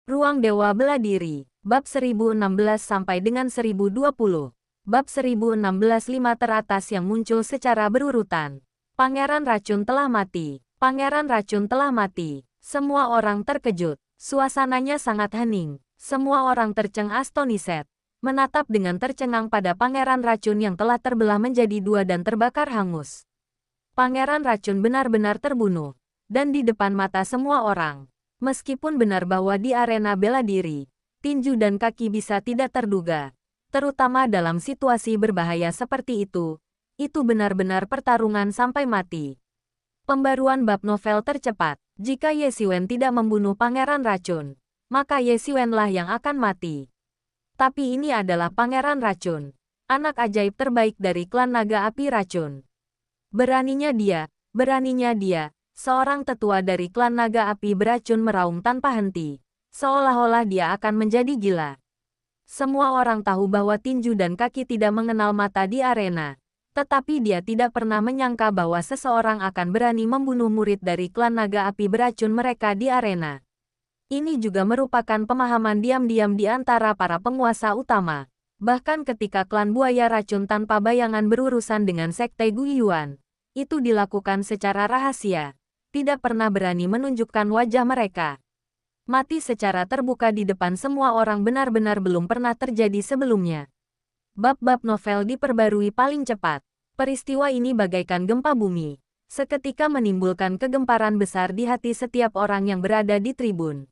Ruang Dewa Bela Diri, Bab 1016 sampai dengan 1020. Bab 1016 5 teratas yang muncul secara berurutan. Pangeran Racun telah mati. Pangeran Racun telah mati. Semua orang terkejut. Suasananya sangat hening. Semua orang tercengang menatap dengan tercengang pada Pangeran Racun yang telah terbelah menjadi dua dan terbakar hangus. Pangeran Racun benar-benar terbunuh. Dan di depan mata semua orang. Meskipun benar bahwa di arena bela diri, tinju dan kaki bisa tidak terduga. Terutama dalam situasi berbahaya seperti itu benar-benar pertarungan sampai mati. Pembaruan bab novel tercepat. Jika Ye Xiwen tidak membunuh Pangeran Racun, maka Ye Xiwen lah yang akan mati. Tapi ini adalah Pangeran Racun, anak ajaib terbaik dari klan Naga Api Racun. Beraninya dia, seorang tetua dari klan Naga Api Beracun meraung tanpa henti, seolah-olah dia akan menjadi gila. Semua orang tahu bahwa tinju dan kaki tidak mengenal mata di arena, tetapi dia tidak pernah menyangka bahwa seseorang akan berani membunuh murid dari klan Naga Api Beracun mereka di arena. Ini juga merupakan pemahaman diam-diam di antara para penguasa utama. Bahkan ketika klan Buaya Racun Tanpa Bayangan berurusan dengan Sekte Guiyuan, itu dilakukan secara rahasia. Tidak pernah berani menunjukkan wajah mereka. Mati secara terbuka di depan semua orang benar-benar belum pernah terjadi sebelumnya. Bab-bab novel diperbarui paling cepat. Peristiwa ini bagaikan gempa bumi. Seketika menimbulkan kegemparan besar di hati setiap orang yang berada di tribun.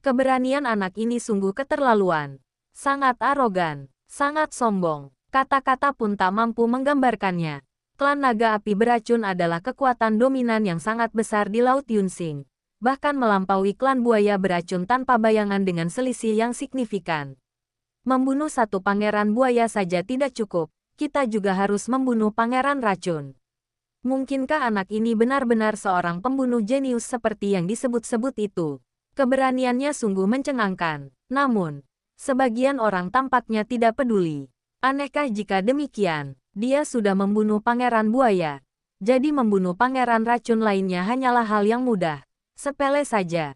Keberanian anak ini sungguh keterlaluan. Sangat arogan, sangat sombong. Kata-kata pun tak mampu menggambarkannya. Klan Naga Api Beracun adalah kekuatan dominan yang sangat besar di Laut Yunsing. Bahkan melampaui klan Buaya Beracun Tanpa Bayangan dengan selisih yang signifikan. Membunuh satu pangeran buaya saja tidak cukup, kita juga harus membunuh Pangeran Racun. Mungkinkah anak ini benar-benar seorang pembunuh jenius seperti yang disebut-sebut itu? Keberaniannya sungguh mencengangkan. Namun, sebagian orang tampaknya tidak peduli. Anehkah jika demikian? Dia sudah membunuh Pangeran Buaya. Jadi membunuh Pangeran Racun lainnya hanyalah hal yang mudah. Sepele saja.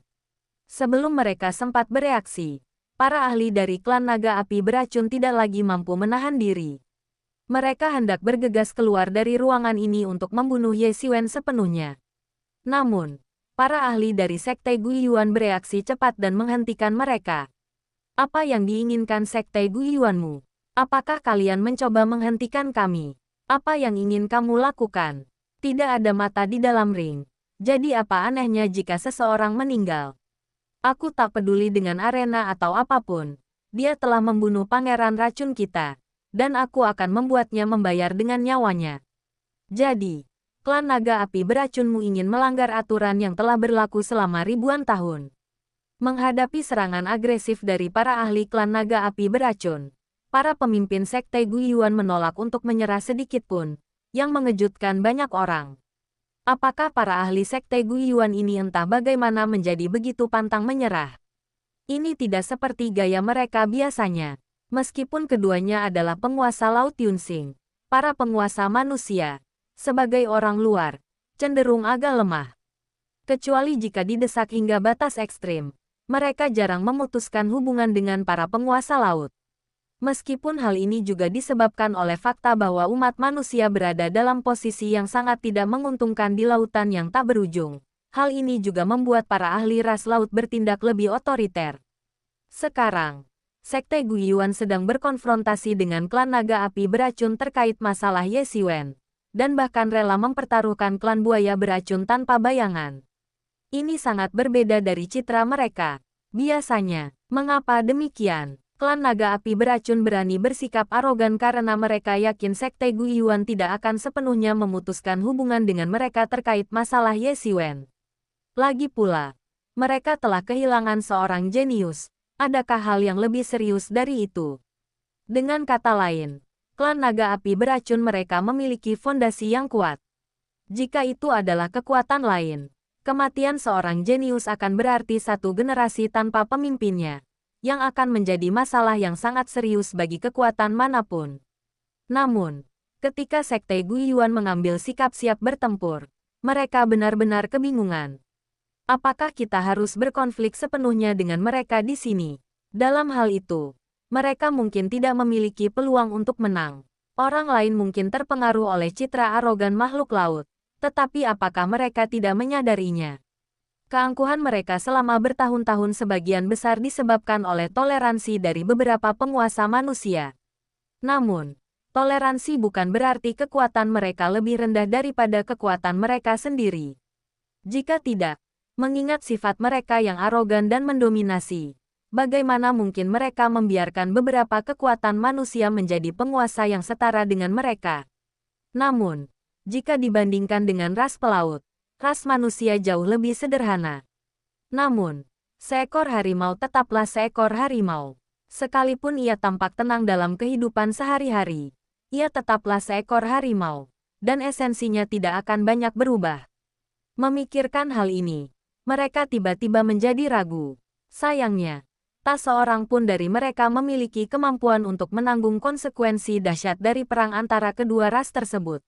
Sebelum mereka sempat bereaksi, para ahli dari klan Naga Api Beracun tidak lagi mampu menahan diri. Mereka hendak bergegas keluar dari ruangan ini untuk membunuh Ye Xiwen sepenuhnya. Namun, para ahli dari Sekte Guiyuan bereaksi cepat dan menghentikan mereka. Apa yang diinginkan Sekte Guiyuanmu? Apakah kalian mencoba menghentikan kami? Apa yang ingin kamu lakukan? Tidak ada mata di dalam ring. Jadi apa anehnya jika seseorang meninggal? Aku tak peduli dengan arena atau apapun. Dia telah membunuh Pangeran Racun kita. Dan aku akan membuatnya membayar dengan nyawanya. Jadi, klan Naga Api Beracunmu ingin melanggar aturan yang telah berlaku selama ribuan tahun. Menghadapi serangan agresif dari para ahli klan Naga Api Beracun, para pemimpin Sekte Guiyuan menolak untuk menyerah sedikit pun, yang mengejutkan banyak orang. Apakah para ahli Sekte Guiyuan ini entah bagaimana menjadi begitu pantang menyerah? Ini tidak seperti gaya mereka biasanya. Meskipun keduanya adalah penguasa Laut Yunsing, para penguasa manusia, sebagai orang luar, cenderung agak lemah. Kecuali jika didesak hingga batas ekstrim, mereka jarang memutuskan hubungan dengan para penguasa laut. Meskipun hal ini juga disebabkan oleh fakta bahwa umat manusia berada dalam posisi yang sangat tidak menguntungkan di lautan yang tak berujung. Hal ini juga membuat para ahli ras laut bertindak lebih otoriter. Sekarang, Sekte Guiyuan sedang berkonfrontasi dengan klan Naga Api Beracun terkait masalah Ye Xiwen, dan bahkan rela mempertaruhkan klan Buaya Beracun Tanpa Bayangan. Ini sangat berbeda dari citra mereka. Biasanya, mengapa demikian? Klan Naga Api Beracun berani bersikap arogan karena mereka yakin Sekte Guiyuan tidak akan sepenuhnya memutuskan hubungan dengan mereka terkait masalah Ye Xiwen. Lagi pula, mereka telah kehilangan seorang jenius. Adakah hal yang lebih serius dari itu? Dengan kata lain, klan Naga Api Beracun mereka memiliki fondasi yang kuat. Jika itu adalah kekuatan lain, kematian seorang jenius akan berarti satu generasi tanpa pemimpinnya, yang akan menjadi masalah yang sangat serius bagi kekuatan manapun. Namun, ketika Sekte Guiyuan mengambil sikap siap bertempur, mereka benar-benar kebingungan. Apakah kita harus berkonflik sepenuhnya dengan mereka di sini? Dalam hal itu, mereka mungkin tidak memiliki peluang untuk menang. Orang lain mungkin terpengaruh oleh citra arogan makhluk laut, tetapi apakah mereka tidak menyadarinya? Keangkuhan mereka selama bertahun-tahun sebagian besar disebabkan oleh toleransi dari beberapa penguasa manusia. Namun, toleransi bukan berarti kekuatan mereka lebih rendah daripada kekuatan mereka sendiri. Jika tidak, mengingat sifat mereka yang arogan dan mendominasi, bagaimana mungkin mereka membiarkan beberapa kekuatan manusia menjadi penguasa yang setara dengan mereka? Namun, jika dibandingkan dengan ras pelaut, ras manusia jauh lebih sederhana. Namun, seekor harimau tetaplah seekor harimau. Sekalipun ia tampak tenang dalam kehidupan sehari-hari, ia tetaplah seekor harimau, dan esensinya tidak akan banyak berubah. Memikirkan hal ini, mereka tiba-tiba menjadi ragu. Sayangnya, tak seorang pun dari mereka memiliki kemampuan untuk menanggung konsekuensi dahsyat dari perang antara kedua ras tersebut.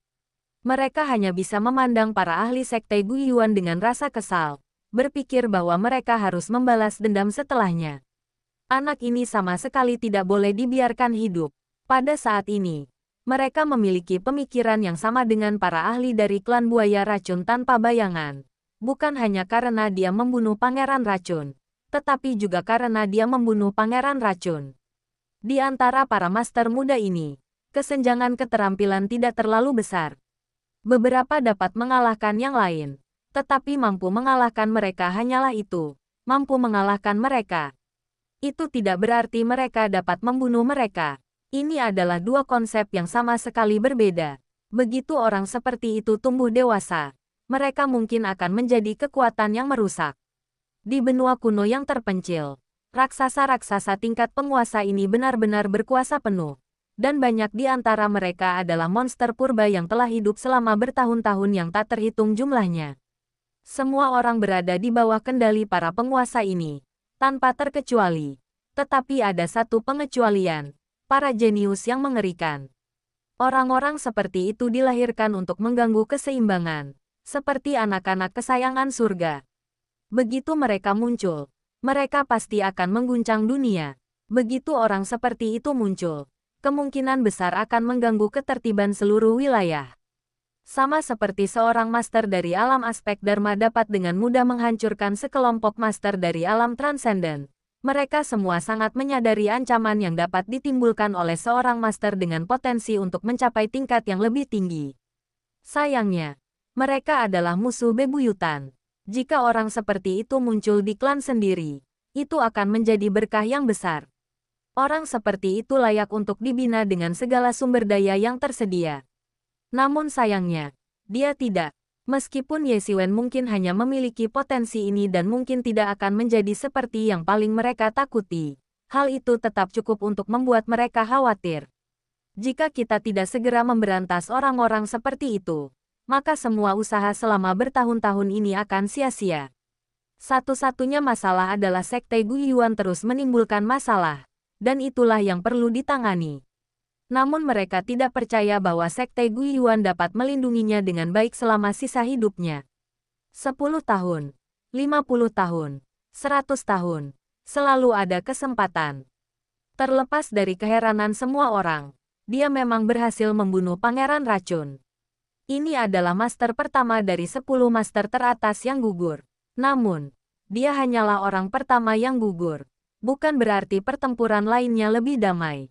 Mereka hanya bisa memandang para ahli sekte Guiyuan dengan rasa kesal, berpikir bahwa mereka harus membalas dendam setelahnya. Anak ini sama sekali tidak boleh dibiarkan hidup. Pada saat ini, mereka memiliki pemikiran yang sama dengan para ahli dari klan buaya racun tanpa bayangan. Bukan hanya karena dia membunuh pangeran racun, tetapi juga karena dia membunuh pangeran racun. Di antara para master muda ini, kesenjangan keterampilan tidak terlalu besar. Beberapa dapat mengalahkan yang lain, tetapi mampu mengalahkan mereka hanyalah itu, mampu mengalahkan mereka. Itu tidak berarti mereka dapat membunuh mereka. Ini adalah dua konsep yang sama sekali berbeda. Begitu orang seperti itu tumbuh dewasa, mereka mungkin akan menjadi kekuatan yang merusak. Di benua kuno yang terpencil, raksasa-raksasa tingkat penguasa ini benar-benar berkuasa penuh. Dan banyak di antara mereka adalah monster purba yang telah hidup selama bertahun-tahun yang tak terhitung jumlahnya. Semua orang berada di bawah kendali para penguasa ini, tanpa terkecuali. Tetapi ada satu pengecualian, para jenius yang mengerikan. Orang-orang seperti itu dilahirkan untuk mengganggu keseimbangan, seperti anak-anak kesayangan surga. Begitu mereka muncul, mereka pasti akan mengguncang dunia. Begitu orang seperti itu muncul, kemungkinan besar akan mengganggu ketertiban seluruh wilayah. Sama seperti seorang master dari alam aspek Dharma dapat dengan mudah menghancurkan sekelompok master dari alam transenden. Mereka semua sangat menyadari ancaman yang dapat ditimbulkan oleh seorang master dengan potensi untuk mencapai tingkat yang lebih tinggi. Sayangnya, mereka adalah musuh bebuyutan. Jika orang seperti itu muncul di klan sendiri, itu akan menjadi berkah yang besar. Orang seperti itu layak untuk dibina dengan segala sumber daya yang tersedia. Namun sayangnya, dia tidak. Meskipun Ye Xiwen mungkin hanya memiliki potensi ini dan mungkin tidak akan menjadi seperti yang paling mereka takuti, hal itu tetap cukup untuk membuat mereka khawatir. Jika kita tidak segera memberantas orang-orang seperti itu, maka semua usaha selama bertahun-tahun ini akan sia-sia. Satu-satunya masalah adalah sekte Guiyuan terus menimbulkan masalah. Dan itulah yang perlu ditangani. Namun mereka tidak percaya bahwa sekte Guiyuan dapat melindunginya dengan baik selama sisa hidupnya. 10 tahun, 50 tahun, 100 tahun, selalu ada kesempatan. Terlepas dari keheranan semua orang, dia memang berhasil membunuh pangeran racun. Ini adalah master pertama dari 10 master teratas yang gugur. Namun, dia hanyalah orang pertama yang gugur. Bukan berarti pertempuran lainnya lebih damai.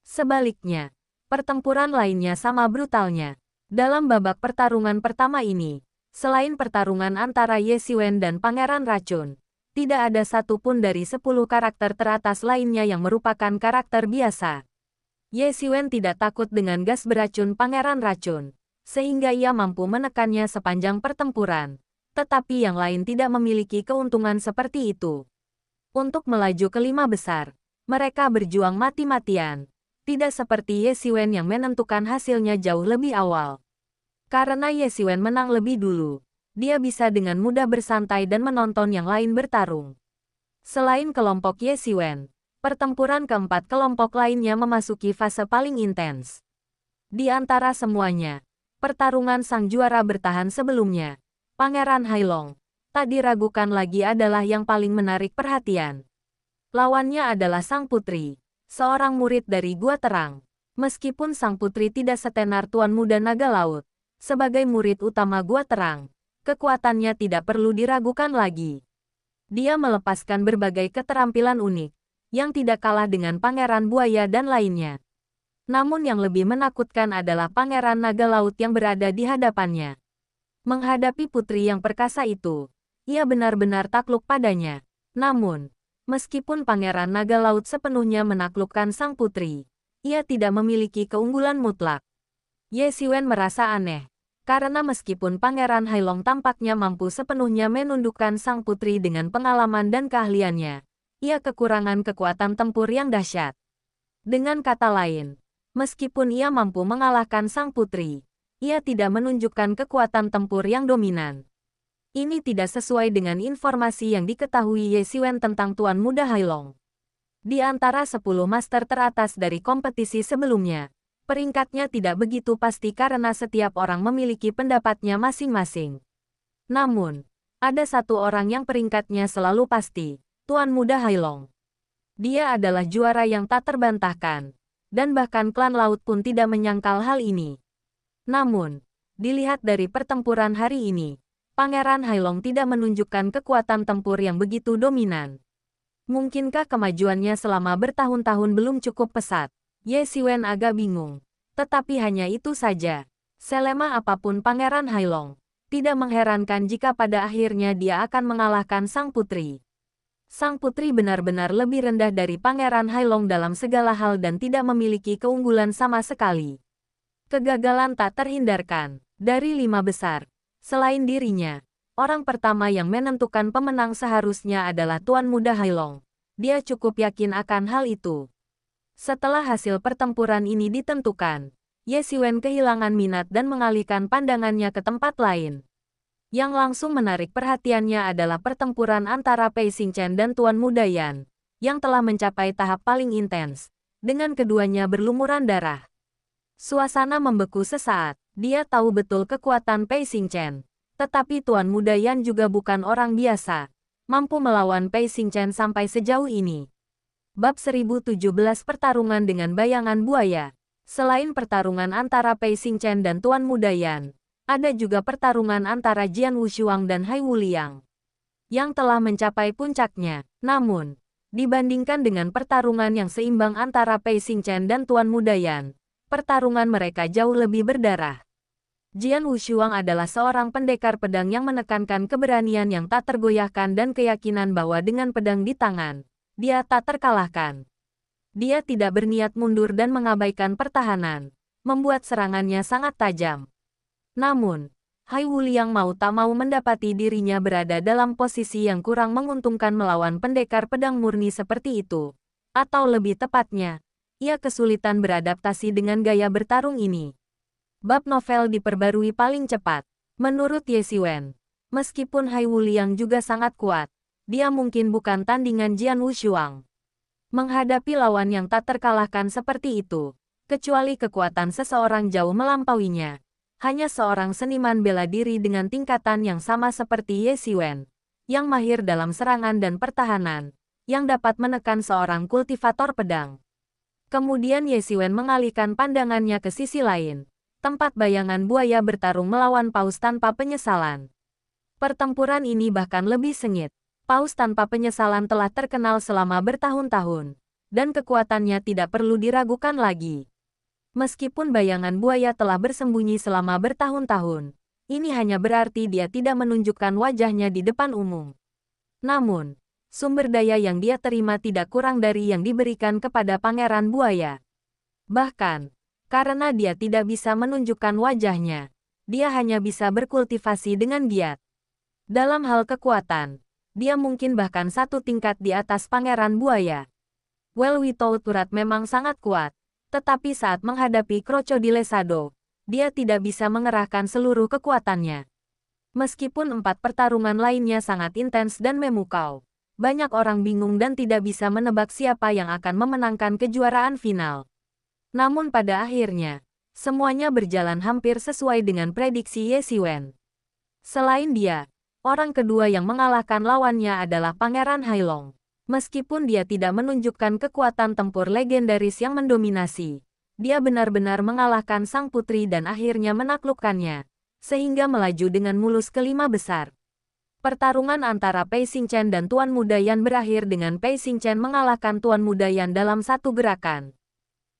Sebaliknya, pertempuran lainnya sama brutalnya. Dalam babak pertarungan pertama ini, selain pertarungan antara Ye Xiwen dan Pangeran Racun, tidak ada satupun dari 10 karakter teratas lainnya yang merupakan karakter biasa. Ye Xiwen tidak takut dengan gas beracun Pangeran Racun, sehingga ia mampu menekannya sepanjang pertempuran. Tetapi yang lain tidak memiliki keuntungan seperti itu. Untuk melaju ke 5 besar, mereka berjuang mati-matian. Tidak seperti Ye Xiwen yang menentukan hasilnya jauh lebih awal. Karena Ye Xiwen menang lebih dulu, dia bisa dengan mudah bersantai dan menonton yang lain bertarung. Selain kelompok Ye Xiwen, pertempuran keempat kelompok lainnya memasuki fase paling intens. Di antara semuanya, pertarungan sang juara bertahan sebelumnya, Pangeran Hailong, tak diragukan lagi adalah yang paling menarik perhatian. Lawannya adalah Sang Putri, seorang murid dari Gua Terang. Meskipun Sang Putri tidak setenar Tuan Muda Naga Laut, sebagai murid utama Gua Terang, kekuatannya tidak perlu diragukan lagi. Dia melepaskan berbagai keterampilan unik, yang tidak kalah dengan Pangeran Buaya dan lainnya. Namun yang lebih menakutkan adalah Pangeran Naga Laut yang berada di hadapannya. Menghadapi putri yang perkasa itu, ia benar-benar takluk padanya. Namun, meskipun Pangeran Naga Laut sepenuhnya menaklukkan sang putri, ia tidak memiliki keunggulan mutlak. Ye Xiwen merasa aneh, karena meskipun Pangeran Hailong tampaknya mampu sepenuhnya menundukkan sang putri dengan pengalaman dan keahliannya, ia kekurangan kekuatan tempur yang dahsyat. Dengan kata lain, meskipun ia mampu mengalahkan sang putri, ia tidak menunjukkan kekuatan tempur yang dominan. Ini tidak sesuai dengan informasi yang diketahui Ye Xiwen tentang Tuan Muda Hailong. Di antara 10 master teratas dari kompetisi sebelumnya, peringkatnya tidak begitu pasti karena setiap orang memiliki pendapatnya masing-masing. Namun, ada satu orang yang peringkatnya selalu pasti, Tuan Muda Hailong. Dia adalah juara yang tak terbantahkan, dan bahkan klan laut pun tidak menyangkal hal ini. Namun, dilihat dari pertempuran hari ini, Pangeran Hailong tidak menunjukkan kekuatan tempur yang begitu dominan. Mungkinkah kemajuannya selama bertahun-tahun belum cukup pesat? Ye Xiwen agak bingung. Tetapi hanya itu saja. Selemah apapun Pangeran Hailong, tidak mengherankan jika pada akhirnya dia akan mengalahkan sang putri. Sang putri benar-benar lebih rendah dari Pangeran Hailong dalam segala hal dan tidak memiliki keunggulan sama sekali. Kegagalan tak terhindarkan. Dari 5 besar, selain dirinya, orang pertama yang menentukan pemenang seharusnya adalah Tuan Muda Hailong. Dia cukup yakin akan hal itu. Setelah hasil pertempuran ini ditentukan, Ye Xiwen kehilangan minat dan mengalihkan pandangannya ke tempat lain. Yang langsung menarik perhatiannya adalah pertempuran antara Pei Xingchen dan Tuan Muda Yan, yang telah mencapai tahap paling intens, dengan keduanya berlumuran darah. Suasana membeku sesaat. Dia tahu betul kekuatan Pei Xingchen, tetapi Tuan Muda Yan juga bukan orang biasa, mampu melawan Pei Xingchen sampai sejauh ini. Bab 1017 Pertarungan dengan Bayangan Buaya. Selain pertarungan antara Pei Xingchen dan Tuan Muda Yan, ada juga pertarungan antara Jian Wushuang dan Hai Wuliang, yang telah mencapai puncaknya. Namun, dibandingkan dengan pertarungan yang seimbang antara Pei Xingchen dan Tuan Muda Yan, pertarungan mereka jauh lebih berdarah. Jian Wushuang adalah seorang pendekar pedang yang menekankan keberanian yang tak tergoyahkan dan keyakinan bahwa dengan pedang di tangan, dia tak terkalahkan. Dia tidak berniat mundur dan mengabaikan pertahanan, membuat serangannya sangat tajam. Namun, Hai Wuliang mau tak mau mendapati dirinya berada dalam posisi yang kurang menguntungkan melawan pendekar pedang murni seperti itu. Atau lebih tepatnya, ia kesulitan beradaptasi dengan gaya bertarung ini. Bab novel diperbarui paling cepat. Menurut Ye Xiwen, meskipun Hai Wuliang juga sangat kuat, dia mungkin bukan tandingan Jian Wushuang. Menghadapi lawan yang tak terkalahkan seperti itu, kecuali kekuatan seseorang jauh melampauinya, hanya seorang seniman bela diri dengan tingkatan yang sama seperti Ye Xiwen, yang mahir dalam serangan dan pertahanan, yang dapat menekan seorang kultivator pedang. Kemudian Ye Xiwen mengalihkan pandangannya ke sisi lain, tempat bayangan buaya bertarung melawan paus tanpa penyesalan. Pertempuran ini bahkan lebih sengit. Paus tanpa penyesalan telah terkenal selama bertahun-tahun, dan kekuatannya tidak perlu diragukan lagi. Meskipun bayangan buaya telah bersembunyi selama bertahun-tahun, ini hanya berarti dia tidak menunjukkan wajahnya di depan umum. Namun, sumber daya yang dia terima tidak kurang dari yang diberikan kepada Pangeran Buaya. Bahkan, karena dia tidak bisa menunjukkan wajahnya, dia hanya bisa berkultivasi dengan giat. Dalam hal kekuatan, dia mungkin bahkan satu tingkat di atas Pangeran Buaya. Welwito Turat memang sangat kuat, tetapi saat menghadapi Crocodile Shadow, dia tidak bisa mengerahkan seluruh kekuatannya. Meskipun 4 pertarungan lainnya sangat intens dan memukau, banyak orang bingung dan tidak bisa menebak siapa yang akan memenangkan kejuaraan final. Namun pada akhirnya, semuanya berjalan hampir sesuai dengan prediksi Ye Xiwen. Selain dia, Orang kedua yang mengalahkan lawannya adalah Pangeran Hailong. Meskipun dia tidak menunjukkan kekuatan tempur legendaris yang mendominasi, dia benar-benar mengalahkan sang putri dan akhirnya menaklukkannya, sehingga melaju dengan mulus ke 5 besar. Pertarungan antara Pei Xingchen dan Tuan Muda Yan berakhir dengan Pei Xingchen mengalahkan Tuan Muda Yan dalam satu gerakan.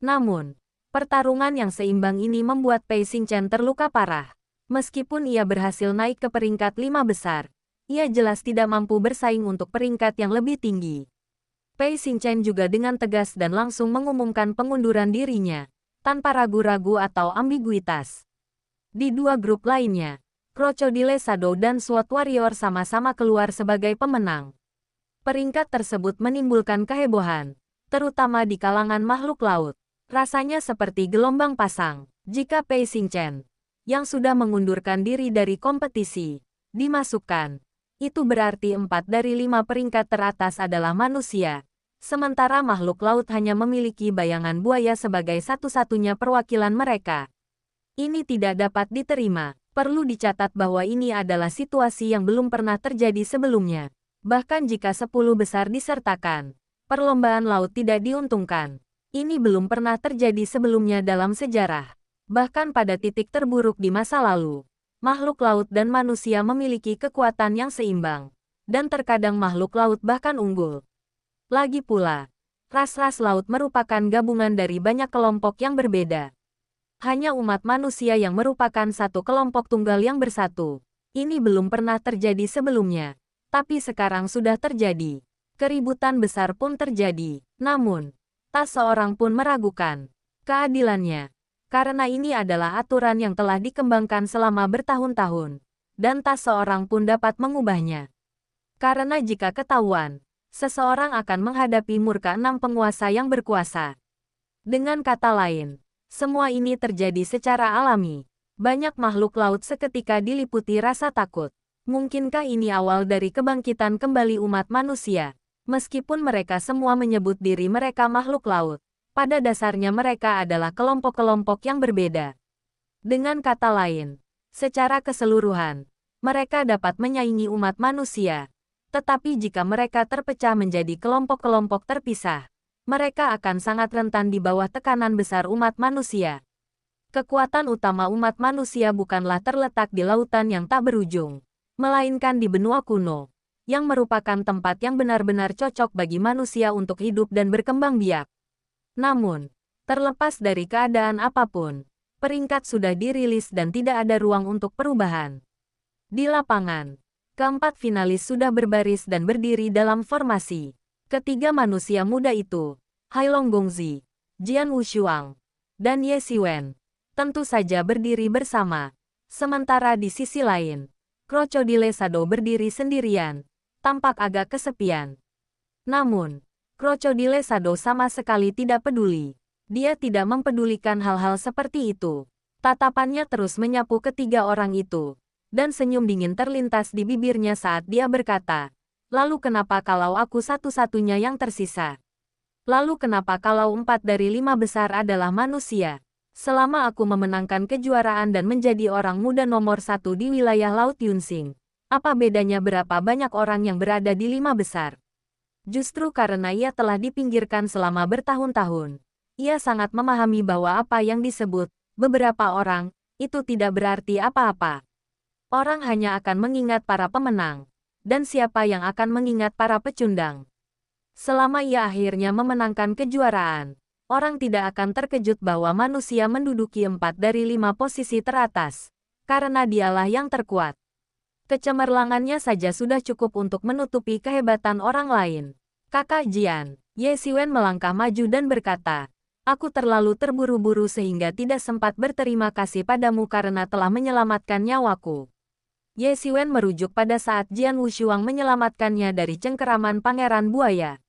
Namun, pertarungan yang seimbang ini membuat Pei Xingchen terluka parah. Meskipun ia berhasil naik ke peringkat 5 besar, ia jelas tidak mampu bersaing untuk peringkat yang lebih tinggi. Pei Xingchen juga dengan tegas dan langsung mengumumkan pengunduran dirinya, tanpa ragu-ragu atau ambiguitas. Di dua grup lainnya, Crocodile Shadow dan SWORD Warrior sama-sama keluar sebagai pemenang. Peringkat tersebut menimbulkan kehebohan, terutama di kalangan makhluk laut. Rasanya seperti gelombang pasang, jika Pei Xingchen, yang sudah mengundurkan diri dari kompetisi, dimasukkan. Itu berarti 4 dari 5 peringkat teratas adalah manusia, sementara makhluk laut hanya memiliki bayangan buaya sebagai satu-satunya perwakilan mereka. Ini tidak dapat diterima. Perlu dicatat bahwa ini adalah situasi yang belum pernah terjadi sebelumnya. Bahkan jika 10 besar disertakan, perlombaan laut tidak diuntungkan. Ini belum pernah terjadi sebelumnya dalam sejarah. Bahkan pada titik terburuk di masa lalu, makhluk laut dan manusia memiliki kekuatan yang seimbang, dan terkadang makhluk laut bahkan unggul. Lagi pula, ras-ras laut merupakan gabungan dari banyak kelompok yang berbeda. Hanya umat manusia yang merupakan satu kelompok tunggal yang bersatu. Ini belum pernah terjadi sebelumnya, tapi sekarang sudah terjadi. Keributan besar pun terjadi, namun, tak seorang pun meragukan keadilannya. Karena ini adalah aturan yang telah dikembangkan selama bertahun-tahun, dan tak seorang pun dapat mengubahnya. Karena jika ketahuan, seseorang akan menghadapi murka 6 penguasa yang berkuasa. Dengan kata lain, semua ini terjadi secara alami. Banyak makhluk laut seketika diliputi rasa takut. Mungkinkah ini awal dari kebangkitan kembali umat manusia? Meskipun mereka semua menyebut diri mereka makhluk laut, pada dasarnya mereka adalah kelompok-kelompok yang berbeda. Dengan kata lain, secara keseluruhan, mereka dapat menyaingi umat manusia. Tetapi jika mereka terpecah menjadi kelompok-kelompok terpisah, mereka akan sangat rentan di bawah tekanan besar umat manusia. Kekuatan utama umat manusia bukanlah terletak di lautan yang tak berujung, melainkan di benua kuno, yang merupakan tempat yang benar-benar cocok bagi manusia untuk hidup dan berkembang biak. Namun, terlepas dari keadaan apapun, peringkat sudah dirilis dan tidak ada ruang untuk perubahan. Di lapangan, keempat finalis sudah berbaris dan berdiri dalam formasi. Ketiga manusia muda itu, Hailong Gongzi, Jian Wushuang, dan Ye Xiwen, tentu saja berdiri bersama. Sementara di sisi lain, Crocodile Shadow berdiri sendirian, tampak agak kesepian. Namun, Crocodile Shadow sama sekali tidak peduli. Dia tidak mempedulikan hal-hal seperti itu. Tatapannya terus menyapu ketiga orang itu, dan senyum dingin terlintas di bibirnya saat dia berkata, "Lalu kenapa kalau aku satu-satunya yang tersisa? Lalu kenapa kalau 4 dari 5 besar adalah manusia? Selama aku memenangkan kejuaraan dan menjadi orang muda nomor 1 di wilayah Laut Yunsing, apa bedanya berapa banyak orang yang berada di 5 besar?" Justru karena ia telah dipinggirkan selama bertahun-tahun, ia sangat memahami bahwa apa yang disebut beberapa orang itu tidak berarti apa-apa. Orang hanya akan mengingat para pemenang, dan siapa yang akan mengingat para pecundang. Selama ia akhirnya memenangkan kejuaraan, orang tidak akan terkejut bahwa manusia menduduki 4 dari 5 posisi teratas, karena dialah yang terkuat. Kecemerlangannya saja sudah cukup untuk menutupi kehebatan orang lain. "Kakak Jian," Ye Xiwen melangkah maju dan berkata, "Aku terlalu terburu-buru sehingga tidak sempat berterima kasih padamu karena telah menyelamatkan nyawaku." Ye Xiwen merujuk pada saat Jian Wushuang menyelamatkannya dari cengkeraman Pangeran Buaya.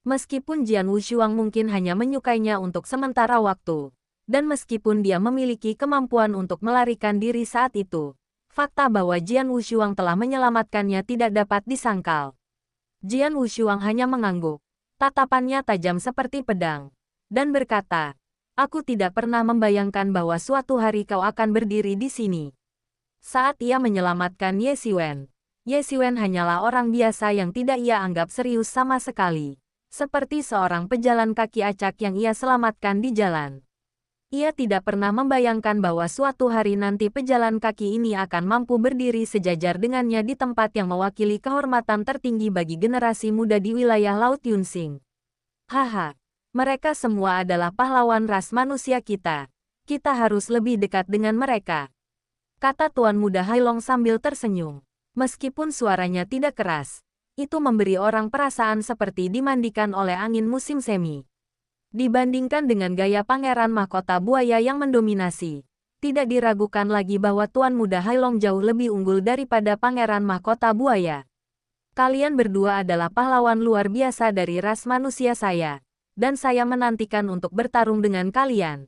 Meskipun Jian Wushuang mungkin hanya menyukainya untuk sementara waktu, dan meskipun dia memiliki kemampuan untuk melarikan diri saat itu, fakta bahwa Jian Wushuang telah menyelamatkannya tidak dapat disangkal. Jian Wushuang hanya mengangguk, tatapannya tajam seperti pedang, dan berkata, "Aku tidak pernah membayangkan bahwa suatu hari kau akan berdiri di sini." Saat ia menyelamatkan Ye Xiwen, Ye Xiwen hanyalah orang biasa yang tidak ia anggap serius sama sekali. Seperti seorang pejalan kaki acak yang ia selamatkan di jalan. Ia tidak pernah membayangkan bahwa suatu hari nanti pejalan kaki ini akan mampu berdiri sejajar dengannya di tempat yang mewakili kehormatan tertinggi bagi generasi muda di wilayah Laut Yunsing. Haha, mereka semua adalah pahlawan ras manusia kita. Kita harus lebih dekat dengan mereka, kata Tuan Muda Hailong sambil tersenyum. Meskipun suaranya tidak keras, itu memberi orang perasaan seperti dimandikan oleh angin musim semi. Dibandingkan dengan gaya Pangeran Mahkota Buaya yang mendominasi, tidak diragukan lagi bahwa Tuan Muda Hailong jauh lebih unggul daripada Pangeran Mahkota Buaya. Kalian berdua adalah pahlawan luar biasa dari ras manusia saya, dan saya menantikan untuk bertarung dengan kalian,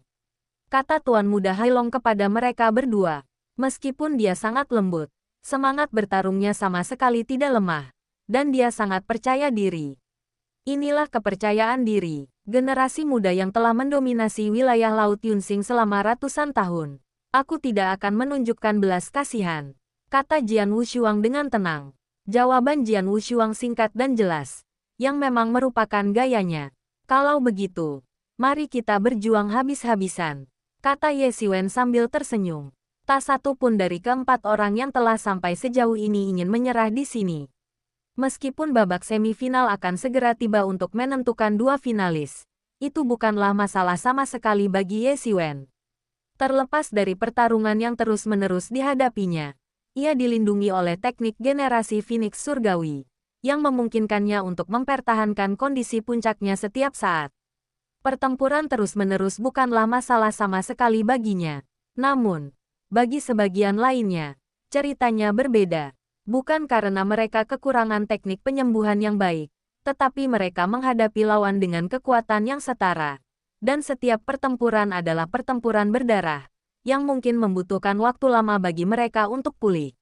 kata Tuan Muda Hailong kepada mereka berdua. Meskipun dia sangat lembut, semangat bertarungnya sama sekali tidak lemah, dan dia sangat percaya diri. Inilah kepercayaan diri generasi muda yang telah mendominasi wilayah Laut Yunsing selama ratusan tahun. Aku tidak akan menunjukkan belas kasihan, kata Jian Wushuang dengan tenang. Jawaban Jian Wushuang singkat dan jelas, yang memang merupakan gayanya. Kalau begitu, mari kita berjuang habis-habisan, kata Ye Xiwen sambil tersenyum. Tak satu pun dari keempat orang yang telah sampai sejauh ini ingin menyerah di sini. Meskipun babak semifinal akan segera tiba untuk menentukan dua finalis, itu bukanlah masalah sama sekali bagi Ye Xiwen. Terlepas dari pertarungan yang terus-menerus dihadapinya, ia dilindungi oleh teknik generasi Phoenix Surgawi, yang memungkinkannya untuk mempertahankan kondisi puncaknya setiap saat. Pertempuran terus-menerus bukanlah masalah sama sekali baginya. Namun, bagi sebagian lainnya, ceritanya berbeda. Bukan karena mereka kekurangan teknik penyembuhan yang baik, tetapi mereka menghadapi lawan dengan kekuatan yang setara. Dan setiap pertempuran adalah pertempuran berdarah, yang mungkin membutuhkan waktu lama bagi mereka untuk pulih.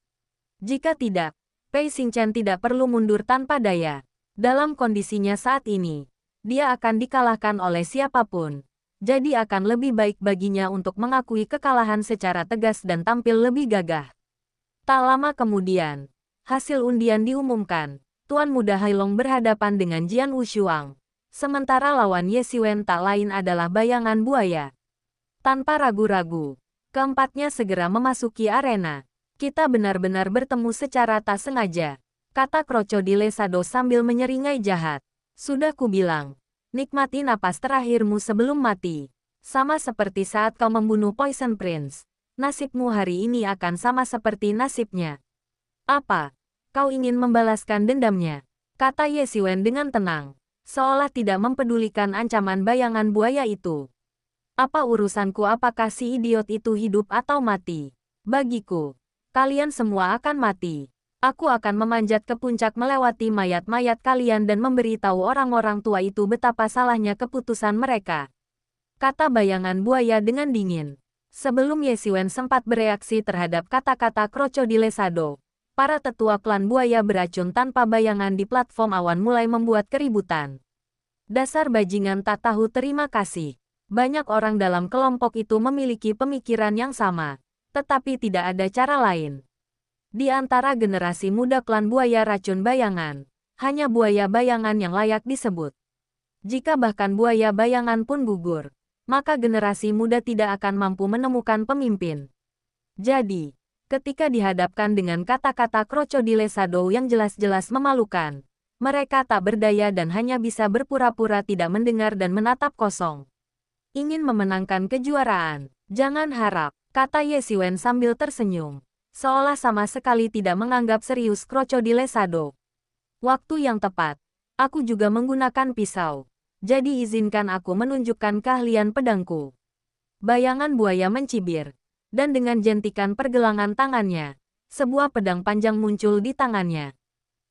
Jika tidak, Pei Xingchen tidak perlu mundur tanpa daya. Dalam kondisinya saat ini, dia akan dikalahkan oleh siapapun. Jadi akan lebih baik baginya untuk mengakui kekalahan secara tegas dan tampil lebih gagah. Tak lama kemudian, hasil undian diumumkan. Tuan Muda Hailong berhadapan dengan Jian Wushuang. Sementara lawan Ye Xiwen tak lain adalah bayangan buaya. Tanpa ragu-ragu, keempatnya segera memasuki arena. Kita benar-benar bertemu secara tak sengaja, kata Krokodile Sado sambil menyeringai jahat. Sudah kubilang, nikmati napas terakhirmu sebelum mati. Sama seperti saat kau membunuh Poison Prince. Nasibmu hari ini akan sama seperti nasibnya. Apa? Kau ingin membalaskan dendamnya? Kata Ye Xiwen dengan tenang, seolah tidak mempedulikan ancaman bayangan buaya itu. Apa urusanku apakah si idiot itu hidup atau mati? Bagiku, kalian semua akan mati. Aku akan memanjat ke puncak melewati mayat-mayat kalian dan memberitahu orang-orang tua itu betapa salahnya keputusan mereka. Kata bayangan buaya dengan dingin. Sebelum Ye Xiwen sempat bereaksi terhadap kata-kata Krokodile Sado, para tetua klan buaya beracun tanpa bayangan di platform awan mulai membuat keributan. Dasar bajingan tak tahu terima kasih. Banyak orang dalam kelompok itu memiliki pemikiran yang sama, tetapi tidak ada cara lain. Di antara generasi muda klan buaya racun bayangan, hanya buaya bayangan yang layak disebut. Jika bahkan buaya bayangan pun gugur, maka generasi muda tidak akan mampu menemukan pemimpin. Jadi, ketika dihadapkan dengan kata-kata Krokodile Sado yang jelas-jelas memalukan, mereka tak berdaya dan hanya bisa berpura-pura tidak mendengar dan menatap kosong. Ingin memenangkan kejuaraan, jangan harap, kata Ye Xiwen sambil tersenyum, seolah sama sekali tidak menganggap serius Krokodile Sado. Waktu yang tepat, aku juga menggunakan pisau, jadi izinkan aku menunjukkan keahlian pedangku. Bayangan buaya mencibir. Dan dengan jentikan pergelangan tangannya, sebuah pedang panjang muncul di tangannya.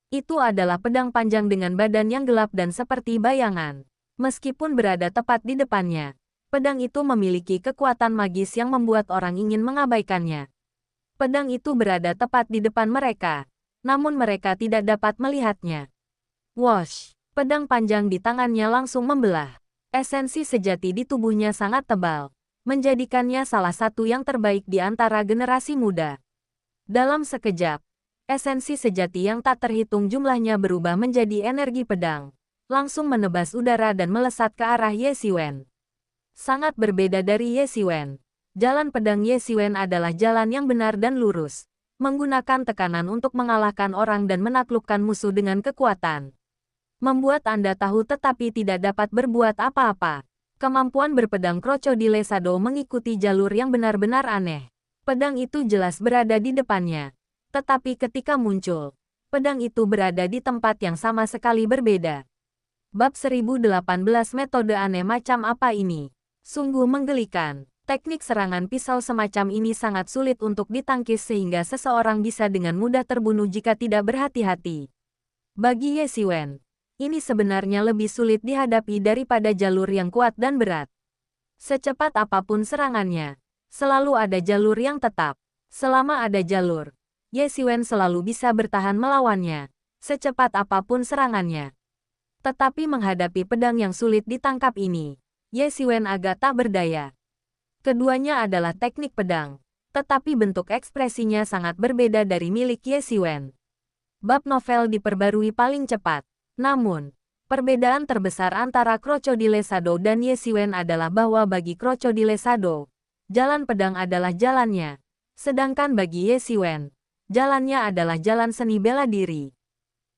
Itu adalah pedang panjang dengan badan yang gelap dan seperti bayangan. Meskipun berada tepat di depannya, pedang itu memiliki kekuatan magis yang membuat orang ingin mengabaikannya. Pedang itu berada tepat di depan mereka, namun mereka tidak dapat melihatnya. Wosh! Pedang panjang di tangannya langsung membelah. Esensi sejati di tubuhnya sangat tebal, menjadikannya salah satu yang terbaik di antara generasi muda. Dalam sekejap, Esensi sejati yang tak terhitung jumlahnya berubah menjadi energi pedang, langsung menebas udara dan melesat ke arah Ye Xiwen. Sangat berbeda dari Ye Xiwen. Jalan pedang Ye Xiwen adalah jalan yang benar dan lurus, menggunakan tekanan untuk mengalahkan orang dan menaklukkan musuh dengan kekuatan. Membuat Anda tahu tetapi tidak dapat berbuat apa-apa. Kemampuan berpedang Crocodile Shadow mengikuti jalur yang benar-benar aneh. Pedang itu jelas berada di depannya. Tetapi ketika muncul, pedang itu berada di tempat yang sama sekali berbeda. Bab 1018 metode aneh macam apa ini? Sungguh menggelikan. Teknik serangan pisau semacam ini sangat sulit untuk ditangkis sehingga seseorang bisa dengan mudah terbunuh jika tidak berhati-hati. Bagi Ye Xiwen, ini sebenarnya lebih sulit dihadapi daripada jalur yang kuat dan berat. Secepat apapun serangannya, selalu ada jalur yang tetap. Selama ada jalur, Ye Xiwen selalu bisa bertahan melawannya, secepat apapun serangannya. Tetapi menghadapi pedang yang sulit ditangkap ini, Ye Xiwen agak tak berdaya. Keduanya adalah teknik pedang, tetapi bentuk ekspresinya sangat berbeda dari milik Ye Xiwen. Bab novel diperbarui paling cepat. Namun, perbedaan terbesar antara Crocodile Shadow dan Ye Xiwen adalah bahwa bagi Crocodile Shadow, jalan pedang adalah jalannya. Sedangkan bagi Ye Xiwen, jalannya adalah jalan seni bela diri.